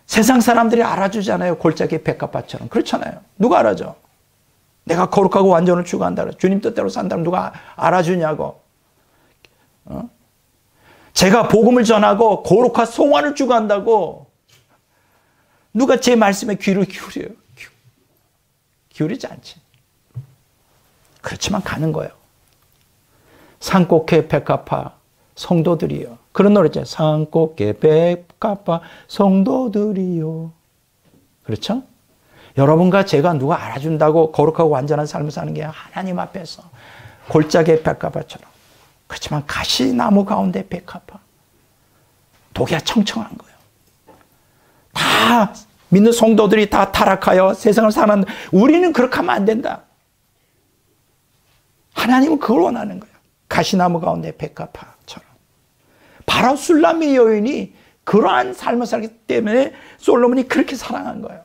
세상 사람들이 알아주잖아요. 골짜기 백합화처럼. 그렇잖아요. 누가 알아줘? 내가 거룩하고 완전을 추구한다. 주님 뜻대로 산다면 누가 알아주냐고. 제가 복음을 전하고 거룩한 송환을 추구한다고 누가 제 말씀에 귀를 기울여요? 기울이지 않지. 그렇지만 가는 거예요. 산꼭해 백합화 성도들이요. 그런 노래 있잖아요. 산꼭해 백합화 성도들이요. 그렇죠? 여러분과 제가 누가 알아준다고 거룩하고 완전한 삶을 사는 게 하나님 앞에서 골짜기의 백합화처럼. 그렇지만 가시나무 가운데 백합화. 독이야 청청한 거예요. 다 믿는 성도들이 다 타락하여 세상을 사는 우리는 그렇게 하면 안 된다. 하나님은 그걸 원하는 거예요. 가시나무 가운데 백합화처럼. 바로 술람미 여인이 그러한 삶을 살기 때문에 솔로몬이 그렇게 사랑한 거예요.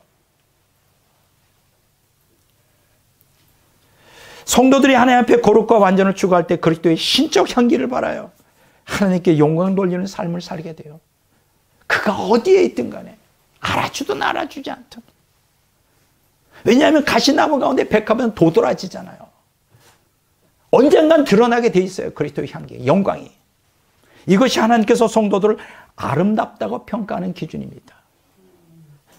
성도들이 하나님 앞에 거룩과 완전을 추구할 때 그리스도의 신적 향기를 바라요. 하나님께 영광 돌리는 삶을 살게 돼요. 그가 어디에 있든 간에 알아주든 알아주지 않든. 왜냐하면 가시나무 가운데 백합은 도드라지잖아요. 언젠간 드러나게 돼 있어요. 그리스도의 향기, 영광이. 이것이 하나님께서 성도들을 아름답다고 평가하는 기준입니다.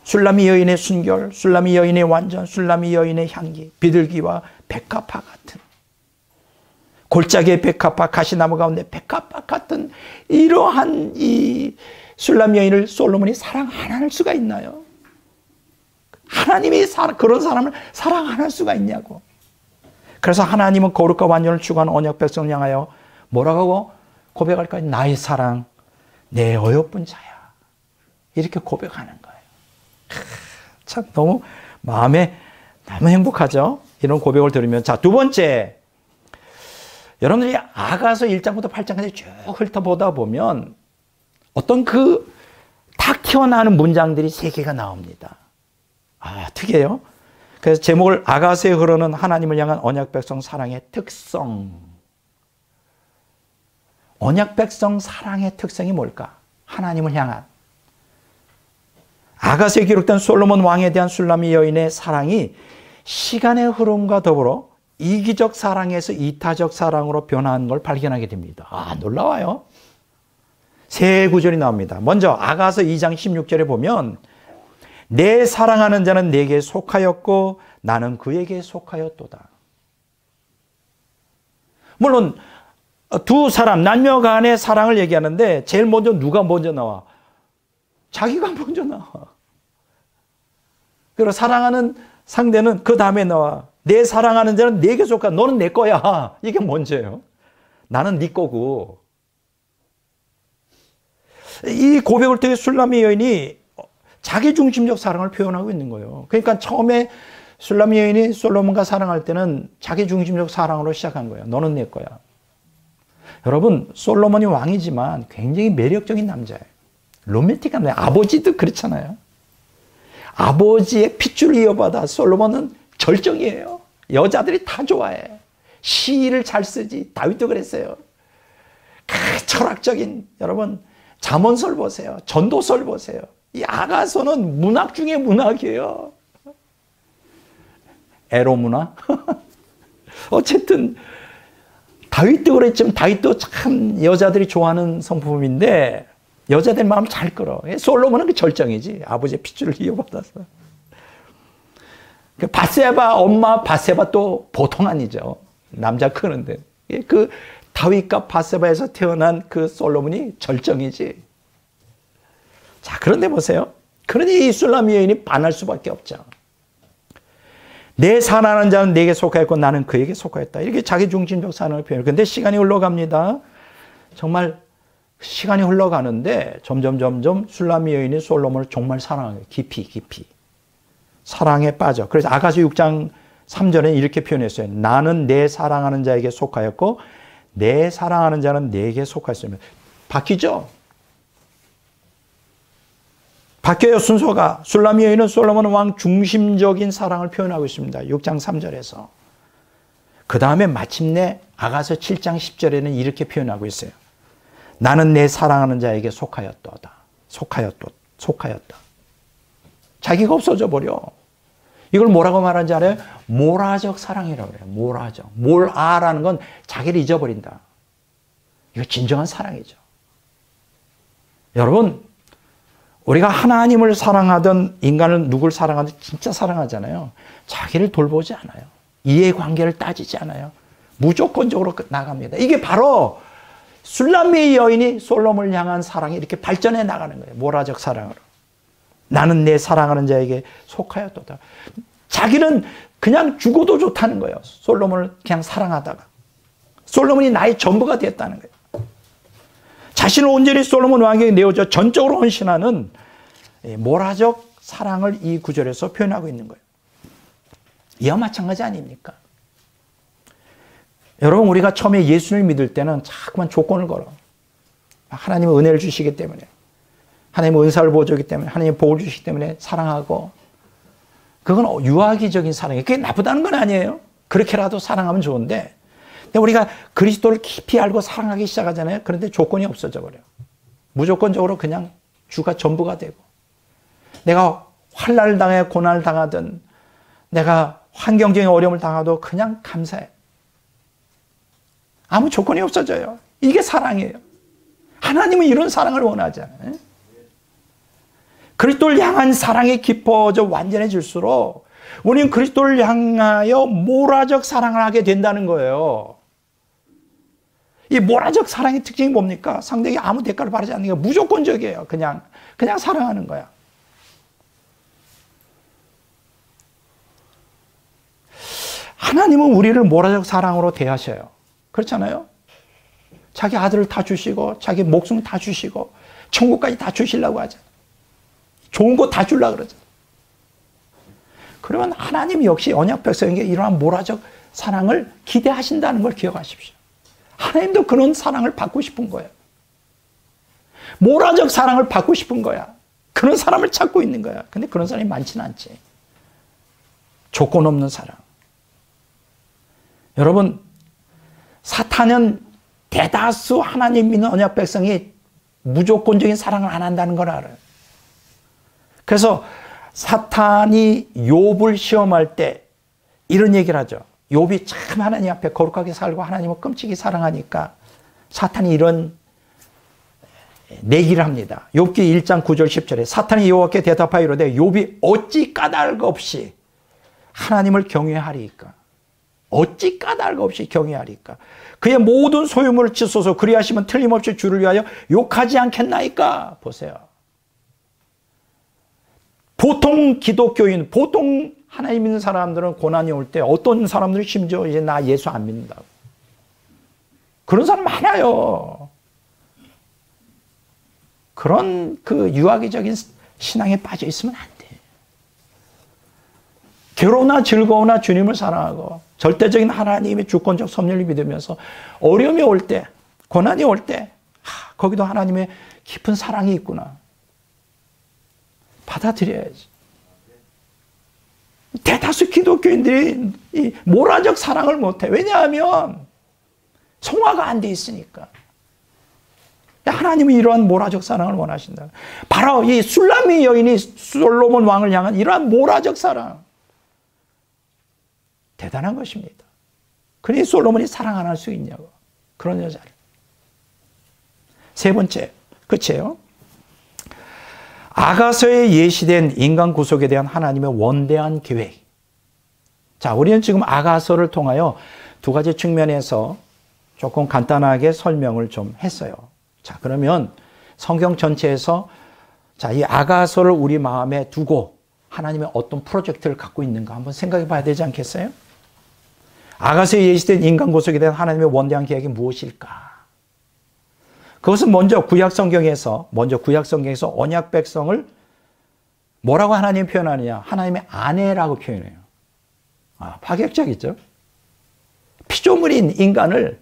술람미 여인의 순결, 술람미 여인의 완전, 술람미 여인의 향기, 비둘기와 백합화 같은, 골짜기의 백합화, 가시나무 가운데 백합화 같은 이러한 이 술람미 여인을 솔로몬이 사랑 안 할 수가 있나요? 하나님이 그런 사람을 사랑 안 할 수가 있냐고. 그래서 하나님은 거룩과 완전을 추구하는 언약 백성을 향하여 뭐라고 고백할까요? 나의 사랑, 내 어여쁜 자야. 이렇게 고백하는 거예요. 참 너무 마음에 너무 행복하죠? 이런 고백을 들으면. 자, 두 번째. 여러분들이 아가서 1장부터 8장까지 쭉 훑어보다 보면 어떤 탁 튀어나오는 문장들이 3개가 나옵니다. 특이해요. 그래서 제목을 아가서에 흐르는 하나님을 향한 언약 백성 사랑의 특성. 언약 백성 사랑의 특성이 뭘까? 하나님을 향한. 아가서에 기록된 솔로몬 왕에 대한 술람미 여인의 사랑이 시간의 흐름과 더불어 이기적 사랑에서 이타적 사랑으로 변한 걸 발견하게 됩니다. 아, 놀라워요. 세 구절이 나옵니다. 먼저 아가서 2장 16절에 보면 내 사랑하는 자는 내게 속하였고 나는 그에게 속하였도다. 물론 두 사람, 남녀 간의 사랑을 얘기하는데 제일 먼저 누가 먼저 나와? 자기가 먼저 나와. 그리고 사랑하는 상대는 그 다음에 나와. 내 사랑하는 자는 내게 속하. 너는 내 거야. 이게 먼저예요. 나는 네 거고. 이 고백을 통해 술람미 여인이 자기중심적 사랑을 표현하고 있는 거예요. 그러니까 처음에 술람미 여인이 솔로몬과 사랑할 때는 자기중심적 사랑으로 시작한 거예요. 너는 내 거야. 여러분, 솔로몬이 왕이지만 굉장히 매력적인 남자예요. 로맨틱한 남자. 아버지도 그렇잖아요. 아버지의 핏줄 이어받아 솔로몬은 절정이에요. 여자들이 다 좋아해. 시를 잘 쓰지. 다윗도 그랬어요. 철학적인, 여러분, 잠언설 보세요. 전도설 보세요. 이 아가서는 문학 중에 문학이에요. 에로 문화? 어쨌든 다윗도 그랬지만 다윗도 참 여자들이 좋아하는 성품인데 여자들 마음 잘 끌어. 솔로몬은 그 절정이지. 아버지의 핏줄을 이어받아서. 바세바, 엄마 바세바 또 보통 아니죠. 남자 크는데. 그 다윗과 바세바에서 태어난 그 솔로몬이 절정이지. 자, 그런데 보세요. 그러니 이 술람미 여인이 반할 수밖에 없죠. 내 사랑하는 자는 내게 속하였고 나는 그에게 속하였다. 이렇게 자기중심적 사랑을 표현해요. 그런데 시간이 흘러갑니다. 정말 시간이 흘러가는데 점점 술람미 여인이 솔로몬을 정말 사랑해요. 깊이 사랑에 빠져. 그래서 아가서 6장 3절에 이렇게 표현했어요. 나는 내 사랑하는 자에게 속하였고 내 사랑하는 자는 내게 속하였으며. 바뀌죠? 바뀌어요, 순서가. 술람미 여인은 솔로몬 왕 중심적인 사랑을 표현하고 있습니다. 6장 3절에서. 그 다음에 마침내 아가서 7장 10절에는 이렇게 표현하고 있어요. 나는 내 사랑하는 자에게 속하였다. 속하였다. 자기가 없어져 버려. 이걸 뭐라고 말하는지 알아요? 모라적 사랑이라고 해요. 모라적. 몰아라는 건 자기를 잊어버린다. 이거 진정한 사랑이죠. 여러분, 우리가 하나님을 사랑하든 인간을 누굴 사랑하든 진짜 사랑하잖아요. 자기를 돌보지 않아요. 이해관계를 따지지 않아요. 무조건적으로 나갑니다. 이게 바로 술람미 여인이 솔로몬을 향한 사랑이 이렇게 발전해 나가는 거예요. 모라적 사랑으로. 나는 내 사랑하는 자에게 속하였도다. 자기는 그냥 죽어도 좋다는 거예요. 솔로몬을 그냥 사랑하다가. 솔로몬이 나의 전부가 됐다는 거예요. 자신을 온전히 솔로몬 왕에게 내어줘 전적으로 헌신하는 모라적 사랑을 이 구절에서 표현하고 있는 거예요. 이와 마찬가지 아닙니까? 여러분, 우리가 처음에 예수를 믿을 때는 자꾸만 조건을 걸어. 하나님은 은혜를 주시기 때문에, 하나님은 은사를 보여주기 때문에, 하나님은 복을 주시기 때문에 사랑하고, 그건 유아기적인 사랑이에요. 그게 나쁘다는 건 아니에요. 그렇게라도 사랑하면 좋은데, 근데 우리가 그리스도를 깊이 알고 사랑하기 시작하잖아요. 그런데 조건이 없어져 버려요. 무조건적으로 그냥 주가 전부가 되고, 내가 환난을 당해 고난을 당하든 내가 환경적인 어려움을 당하도 그냥 감사해. 아무 조건이 없어져요. 이게 사랑이에요. 하나님은 이런 사랑을 원하잖아요. 그리스도를 향한 사랑이 깊어져 완전해질수록 우리는 그리스도를 향하여 모라적 사랑을 하게 된다는 거예요. 이 모라적 사랑의 특징이 뭡니까? 상대에게 아무 대가를 바라지 않는 게 무조건적이에요. 그냥 사랑하는 거야. 하나님은 우리를 모라적 사랑으로 대하셔요. 그렇잖아요? 자기 아들을 다 주시고 자기 목숨 다 주시고 천국까지 다 주시려고 하잖아요. 좋은 거 다 주려고 그러잖아요. 그러면 하나님 역시 언약 백성에게 이러한 모라적 사랑을 기대하신다는 걸 기억하십시오. 하나님도 그런 사랑을 받고 싶은 거예요. 모라적 사랑을 받고 싶은 거야. 그런 사람을 찾고 있는 거야. 근데 그런 사람이 많지는 않지. 조건 없는 사랑. 여러분, 사탄은 대다수 하나님 믿는 언약 백성이 무조건적인 사랑을 안 한다는 걸 알아요. 그래서 사탄이 욥을 시험할 때 이런 얘기를 하죠. 욥이 참 하나님 앞에 거룩하게 살고 하나님을 끔찍이 사랑하니까 사탄이 이런 내기를 합니다. 욥기 1장 9절 10절에 사탄이 여호와께 대답하여 이르되 욥이 어찌 까닭 없이 하나님을 경외하리이까. 어찌 까닭 없이 경외하리이까. 그의 모든 소유물을 치소서 그리하시면 틀림없이 주를 위하여 욕하지 않겠나이까. 보세요. 보통 기독교인, 보통 하나님 믿는 사람들은 고난이 올 때 어떤 사람들이 심지어 이제 나 예수 안 믿는다고. 그런 사람 많아요. 그런 그 유아기적인 신앙에 빠져 있으면 안 돼. 괴로우나 즐거우나 주님을 사랑하고 절대적인 하나님의 주권적 섭리를 믿으면서 어려움이 올 때, 고난이 올 때, 거기도 하나님의 깊은 사랑이 있구나. 받아들여야지. 대다수 기독교인들이 이 모라적 사랑을 못해. 왜냐하면 성화가 안 돼 있으니까. 하나님은 이러한 모라적 사랑을 원하신다. 바로 이 술람미 여인이 솔로몬 왕을 향한 이러한 모라적 사랑. 대단한 것입니다. 그러니 솔로몬이 사랑 안 할 수 있냐고. 그런 여자를. 세 번째, 끝이에요. 아가서에 예시된 인간 구속에 대한 하나님의 원대한 계획. 자, 우리는 지금 아가서를 통하여 두 가지 측면에서 조금 간단하게 설명을 좀 했어요. 자, 그러면 성경 전체에서 자, 이 아가서를 우리 마음에 두고 하나님의 어떤 프로젝트를 갖고 있는가 한번 생각해 봐야 되지 않겠어요? 아가서에 예시된 인간 구속에 대한 하나님의 원대한 계획이 무엇일까? 그것은 먼저 구약 성경에서 언약 백성을 뭐라고 하나님 표현하느냐? 하나님의 아내라고 표현해요. 파격적이죠? 피조물인 인간을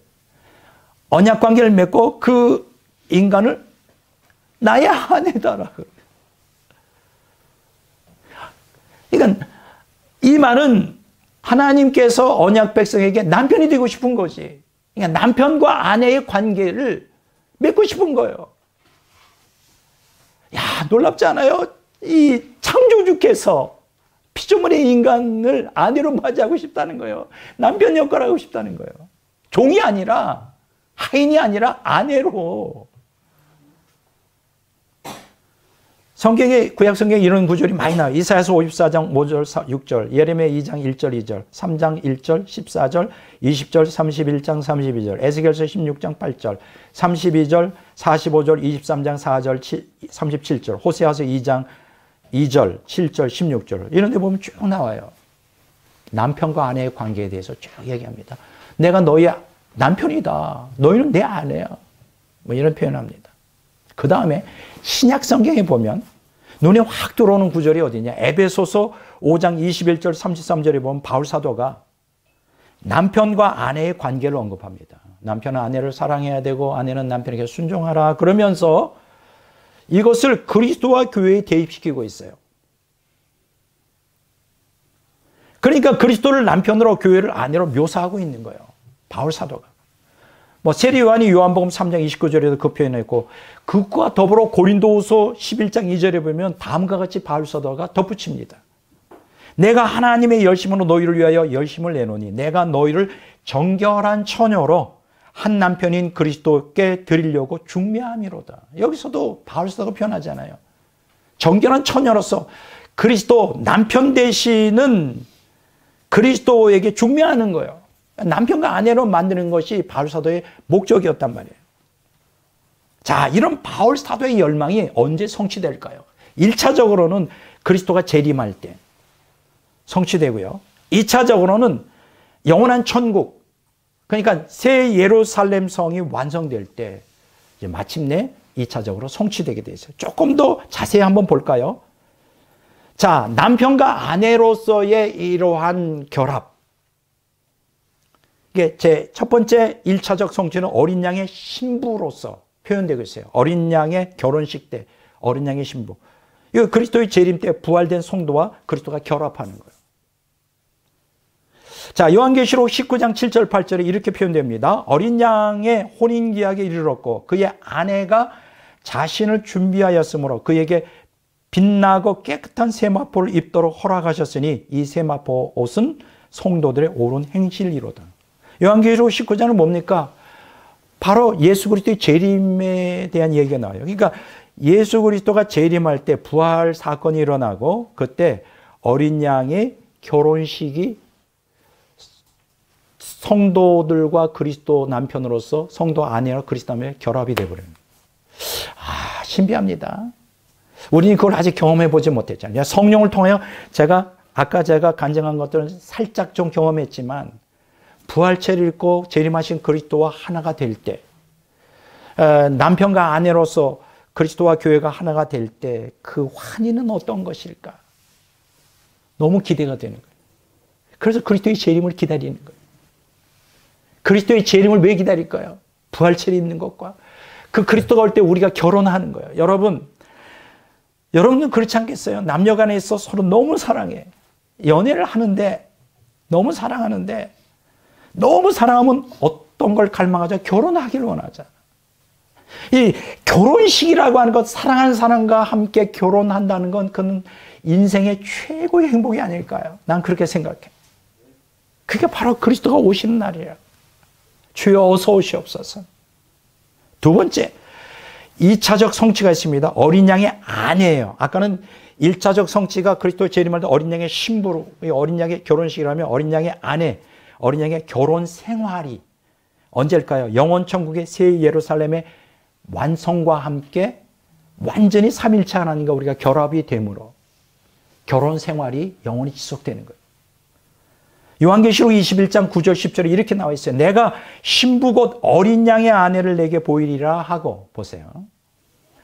언약 관계를 맺고 그 인간을 나의 아내다라고. 그러니까 이 말은 하나님께서 언약 백성에게 남편이 되고 싶은 거지. 그러니까 남편과 아내의 관계를 맺고 싶은 거예요. 야, 놀랍지 않아요? 이 창조주께서 피조물의 인간을 아내로 맞이하고 싶다는 거예요. 남편 역할을 하고 싶다는 거예요. 종이 아니라, 하인이 아니라 아내로. 성경에, 구약 성경에 이런 구절이 많이 나와요. 이사야서 54장 5절, 6절, 예레미야 2장 1절, 2절, 3장 1절, 14절, 20절, 31장 32절, 에스겔서 16장 8절, 32절, 45절, 23장 4절, 37절, 호세아서 2장 2절, 7절, 16절 이런 데 보면 쭉 나와요. 남편과 아내의 관계에 대해서 쭉 얘기합니다. 내가 너희 남편이다. 너희는 내 아내야. 뭐 이런 표현합니다. 그 다음에 신약 성경에 보면 눈에 확 들어오는 구절이 어디냐? 에베소서 5장 21절 33절에 보면 바울 사도가 남편과 아내의 관계를 언급합니다. 남편은 아내를 사랑해야 되고 아내는 남편에게 순종하라. 그러면서 이것을 그리스도와 교회에 대입시키고 있어요. 그러니까 그리스도를 남편으로 교회를 아내로 묘사하고 있는 거예요. 바울 사도가. 뭐 세례 요한이 요한복음 3장 29절에도 그 표현했고 그것과 더불어 고린도후서 11장 2절에 보면 다음과 같이 바울 사도가 덧붙입니다. 내가 하나님의 열심으로 너희를 위하여 열심을 내노니 내가 너희를 정결한 처녀로 한 남편인 그리스도께 드리려고 중매함이로다. 여기서도 바울 사도가 표현하잖아요. 정결한 처녀로서 그리스도 남편 되시는 그리스도에게 중매하는 거예요. 남편과 아내로 만드는 것이 바울 사도의 목적이었단 말이에요. 자, 이런 바울 사도의 열망이 언제 성취될까요? 1차적으로는 그리스도가 재림할 때 성취되고요. 2차적으로는 영원한 천국, 그러니까 새 예루살렘 성이 완성될 때 이제 마침내 2차적으로 성취되게 돼 있어요. 조금 더 자세히 한번 볼까요? 자, 남편과 아내로서의 이러한 결합. 이게 제 첫 번째 1차적 성취는 어린 양의 신부로서 표현되고 있어요. 어린 양의 결혼식 때 어린 양의 신부. 이거 그리스도의 재림 때 부활된 성도와 그리스도가 결합하는 거예요. 자, 요한계시록 19장 7절 8절에 이렇게 표현됩니다. 어린 양의 혼인기약에 이르렀고 그의 아내가 자신을 준비하였으므로 그에게 빛나고 깨끗한 세마포를 입도록 허락하셨으니 이 세마포 옷은 성도들의 옳은 행실이로다. 요한계시록 19장은 뭡니까? 바로 예수 그리스도의 재림에 대한 얘기가 나와요. 그러니까 예수 그리스도가 재림할 때 부활 사건이 일어나고 그때 어린 양의 결혼식이 성도들과 그리스도 남편으로서 성도 아내와 그리스도 남편의 결합이 되어버려요. 아, 신비합니다. 우리는 그걸 아직 경험해 보지 못했잖아요. 성령을 통하여 아까 제가 간증한 것들은 살짝 좀 경험했지만 부활체를 입고 재림하신 그리스도와 하나가 될 때, 남편과 아내로서 그리스도와 교회가 하나가 될 때 그 환희는 어떤 것일까? 너무 기대가 되는 거예요. 그래서 그리스도의 재림을 기다리는 거예요. 그리스도의 재림을 왜 기다릴까요? 부활체를 입는 것과 그 그리스도가 올 때 우리가 결혼하는 거예요. 여러분은 그렇지 않겠어요? 남녀 간에 있어 서로 너무 사랑해. 연애를 하는데 너무 사랑하는데 너무 사랑하면 어떤 걸 갈망하자? 결혼하기를 원하자. 이 결혼식이라고 하는 것, 사랑하는 사람과 함께 결혼한다는 건 그는 인생의 최고의 행복이 아닐까요? 난 그렇게 생각해. 그게 바로 그리스도가 오시는 날이에요. 주여 어서 오시옵소서. 두 번째, 2차적 성취가 있습니다. 어린 양의 아내예요. 아까는 1차적 성취가 그리스도 재림할 때 어린 양의 신부로, 어린 양의 결혼식이라면 어린 양의 아내, 어린 양의 결혼 생활이 언제일까요? 영원 천국의 새 예루살렘의 완성과 함께 완전히 삼일체 하나님과 우리가 결합이 되므로 결혼 생활이 영원히 지속되는 거예요. 요한계시록 21장 9절 10절에 이렇게 나와 있어요. 내가 신부 곧 어린 양의 아내를 내게 보이리라 하고, 보세요.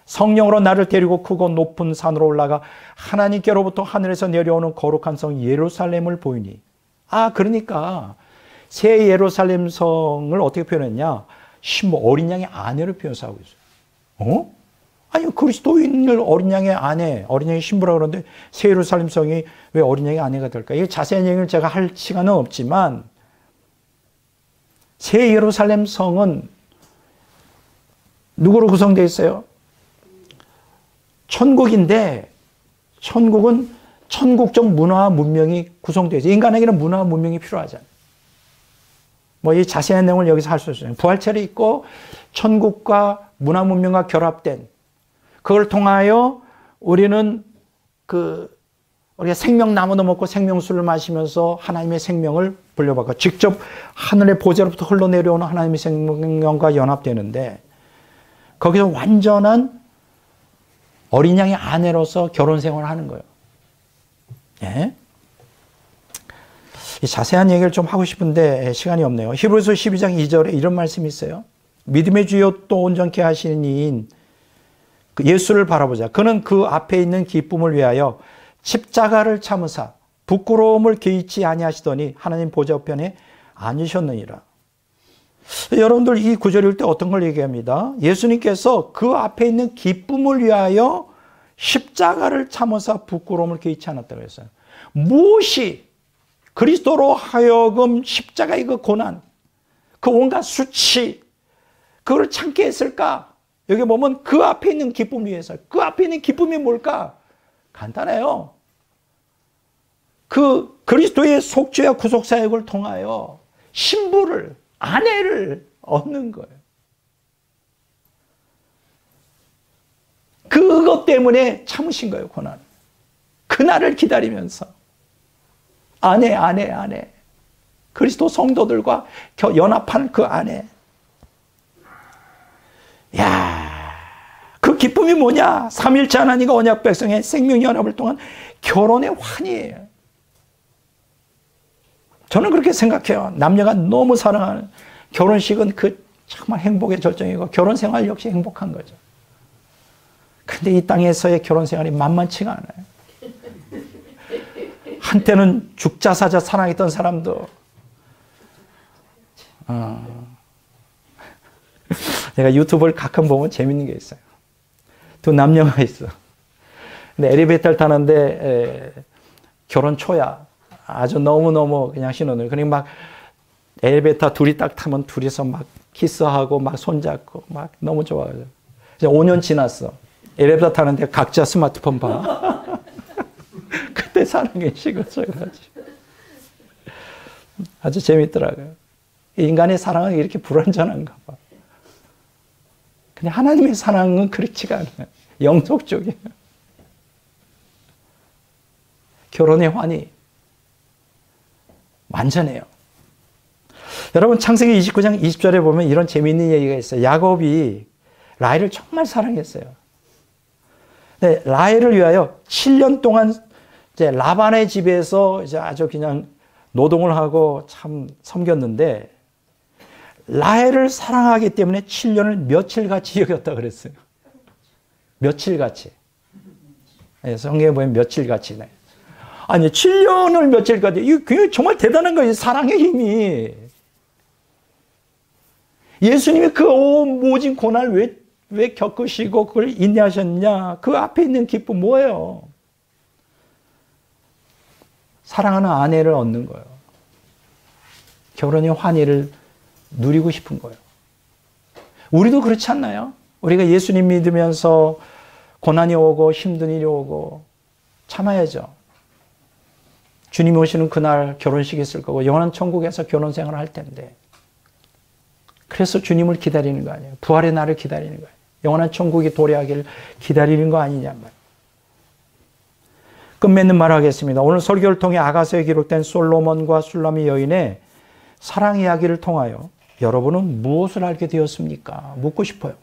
성령으로 나를 데리고 크고 높은 산으로 올라가 하나님께로부터 하늘에서 내려오는 거룩한 성 예루살렘을 보이니. 그러니까 새 예루살렘 성을 어떻게 표현했냐? 신부 어린 양의 아내를 표현해서 하고 있어요. 아니, 그리스도인을 어린 양의 아내, 어린 양의 신부라고 그러는데 새 예루살렘 성이 왜 어린 양의 아내가 될까? 이게 자세한 얘기를 제가 할 시간은 없지만 새 예루살렘 성은 누구로 구성되어 있어요? 천국인데 천국은 천국적 문화와 문명이 구성되어 있어요. 인간에게는 문화와 문명이 필요하잖아요. 이 자세한 내용을 여기서 할 수 있어요. 부활체를 입고 천국과 문화 문명과 결합된 그걸 통하여 우리는 우리가 생명나무도 먹고 생명수를 마시면서 하나님의 생명을 불려받고 직접 하늘의 보좌로부터 흘러내려오는 하나님의 생명과 연합되는데 거기서 완전한 어린 양의 아내로서 결혼 생활을 하는 거예요. 예? 자세한 얘기를 좀 하고 싶은데 시간이 없네요. 히브리서 12장 2절에 이런 말씀이 있어요. 믿음의 주요 또 온전케 하시는 이인 예수를 바라보자. 그는 그 앞에 있는 기쁨을 위하여 십자가를 참으사 부끄러움을 개의치 아니하시더니 하나님 보좌 우편에 앉으셨느니라. 여러분들 이 구절 읽을 때 어떤 걸 얘기합니다? 예수님께서 그 앞에 있는 기쁨을 위하여 십자가를 참으사 부끄러움을 개의치 않았다고 했어요. 무엇이 그리스도로 하여금 십자가의 그 고난, 그 온갖 수치, 그걸 참게 했을까? 여기 보면 그 앞에 있는 기쁨 위해서. 그 앞에 있는 기쁨이 뭘까? 간단해요. 그 그리스도의 속죄와 구속사역을 통하여 신부를, 아내를 얻는 거예요. 그것 때문에 참으신 거예요, 고난. 그날을 기다리면서. 아내. 그리스도 성도들과 연합한 그 아내. 그 기쁨이 뭐냐? 삼일체 하나님과 언약 백성의 생명연합을 통한 결혼의 환희예요. 저는 그렇게 생각해요. 남녀가 너무 사랑하는 결혼식은 그 정말 행복의 절정이고 결혼 생활 역시 행복한 거죠. 근데 이 땅에서의 결혼 생활이 만만치가 않아요. 한때는 죽자 사자 사랑했던 사람도 내가 유튜브를 가끔 보면 재밌는 게 있어요. 두 남녀가 있어. 근데 엘리베이터를 타는데 결혼 초야. 아주 너무너무 그냥 신혼을. 그러니까 막 엘리베이터 둘이 딱 타면 둘이서 막 키스하고 막 손잡고 막 너무 좋아요. 이제 5년 지났어. 엘리베이터 타는데 각자 스마트폰 봐. 그때 사랑이 식어져가지고. 아주 재밌더라고요. 인간의 사랑은 이렇게 불완전한가 봐. 근데 하나님의 사랑은 그렇지가 않아요. 영속적이에요. 결혼의 환희 완전해요. 여러분 창세기 29장 20절에 보면 이런 재미있는 얘기가 있어요. 야곱이 라헬을 정말 사랑했어요. 근데 라헬을 위하여 7년 동안 이제 라반의 집에서 이제 아주 그냥 노동을 하고 참 섬겼는데 라헬을 사랑하기 때문에 7년을 며칠같이 여겼다 그랬어요. 며칠같이. 네, 성경에 보면 며칠같이. 아니 7년을 며칠까지. 이거 정말 대단한 거예요. 사랑의 힘이. 예수님이 그 모진 고난을 왜 겪으시고 그걸 인내하셨냐. 그 앞에 있는 기쁨 뭐예요? 사랑하는 아내를 얻는 거예요. 결혼의 환희를 누리고 싶은 거예요. 우리도 그렇지 않나요? 우리가 예수님 믿으면서 고난이 오고 힘든 일이 오고 참아야죠. 주님 오시는 그날 결혼식이 있을 거고 영원한 천국에서 결혼 생활을 할 텐데 그래서 주님을 기다리는 거 아니에요. 부활의 날을 기다리는 거예요. 영원한 천국이 도래하기를 기다리는 거 아니냐 말이에요. 끝맺는 말을 하겠습니다. 오늘 설교를 통해 아가서에 기록된 솔로몬과 술라미 여인의 사랑 이야기를 통하여 여러분은 무엇을 알게 되었습니까? 묻고 싶어요.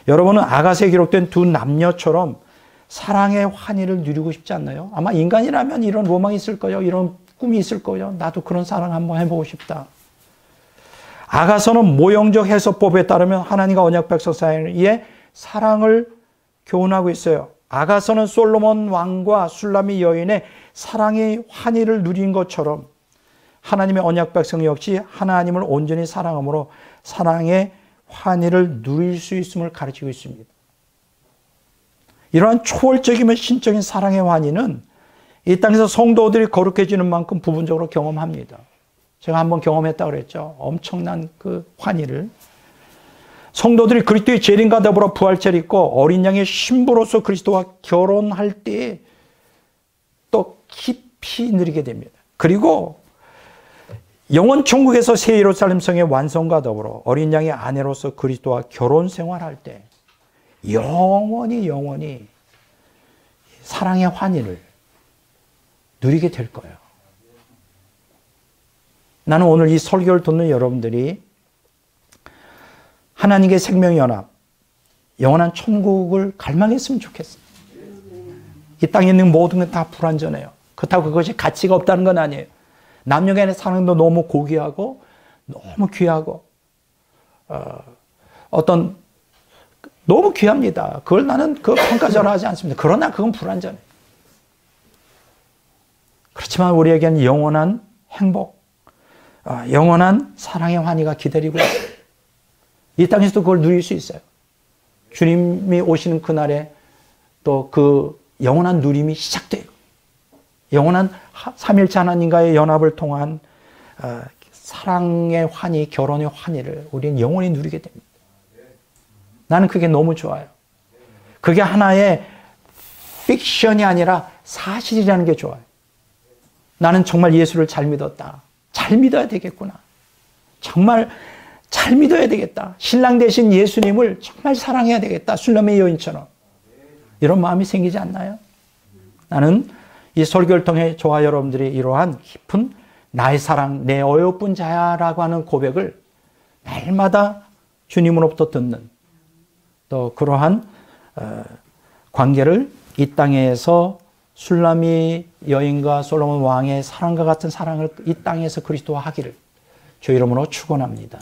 여러분은 아가서에 기록된 두 남녀처럼 사랑의 환희를 누리고 싶지 않나요? 아마 인간이라면 이런 로망이 있을 거예요. 이런 꿈이 있을 거예요. 나도 그런 사랑 한번 해보고 싶다. 아가서는 모형적 해석법에 따르면 하나님과 언약 백성 사이에 사랑을 교훈하고 있어요. 아가서는 솔로몬 왕과 술라미 여인의 사랑의 환희를 누린 것처럼 하나님의 언약 백성 역시 하나님을 온전히 사랑함으로 사랑의 환희를 누릴 수 있음을 가르치고 있습니다. 이러한 초월적이며 신적인 사랑의 환희는 이 땅에서 성도들이 거룩해지는 만큼 부분적으로 경험합니다. 제가 한번 경험했다고 그랬죠. 엄청난 그 환희를. 성도들이 그리스도의 재림과 더불어 부활체를 입고 어린 양의 신부로서 그리스도와 결혼할 때 또 깊이 누리게 됩니다. 그리고 영원 천국에서 새 예루살렘 성의 완성과 더불어 어린 양의 아내로서 그리스도와 결혼 생활할 때 영원히 사랑의 환희를 누리게 될 거예요. 나는 오늘 이 설교를 듣는 여러분들이 하나님의 생명연합, 영원한 천국을 갈망했으면 좋겠어요. 이 땅에 있는 모든 건 다 불완전해요. 그렇다고 그것이 가치가 없다는 건 아니에요. 남녀 간의 사랑도 너무 고귀하고 너무 귀하고 너무 귀합니다. 그걸 나는 평가절하 하지 않습니다. 그러나 그건 불완전해. 그렇지만 우리에게는 영원한 행복, 영원한 사랑의 환희가 기다리고 있어요. 이 땅에서도 그걸 누릴 수 있어요. 주님이 오시는 그날에 또 그 영원한 누림이 시작돼요. 영원한 삼일체 하나님과의 연합을 통한 사랑의 환희, 결혼의 환희를 우리는 영원히 누리게 됩니다. 나는 그게 너무 좋아요. 그게 하나의 픽션이 아니라 사실이라는 게 좋아요. 나는 정말 예수를 잘 믿었다. 잘 믿어야 되겠구나. 정말 잘 믿어야 되겠다. 신랑 되신 예수님을 정말 사랑해야 되겠다. 술라미 여인처럼. 이런 마음이 생기지 않나요? 나는 이 설교를 통해 저와 여러분들이 이러한 깊은 나의 사랑, 내 어여쁜 자야라고 하는 고백을 날마다 주님으로부터 듣는 또 그러한 관계를 이 땅에서 술라미 여인과 솔로몬 왕의 사랑과 같은 사랑을 이 땅에서 그리스도와 하기를 주 이름으로 축원합니다.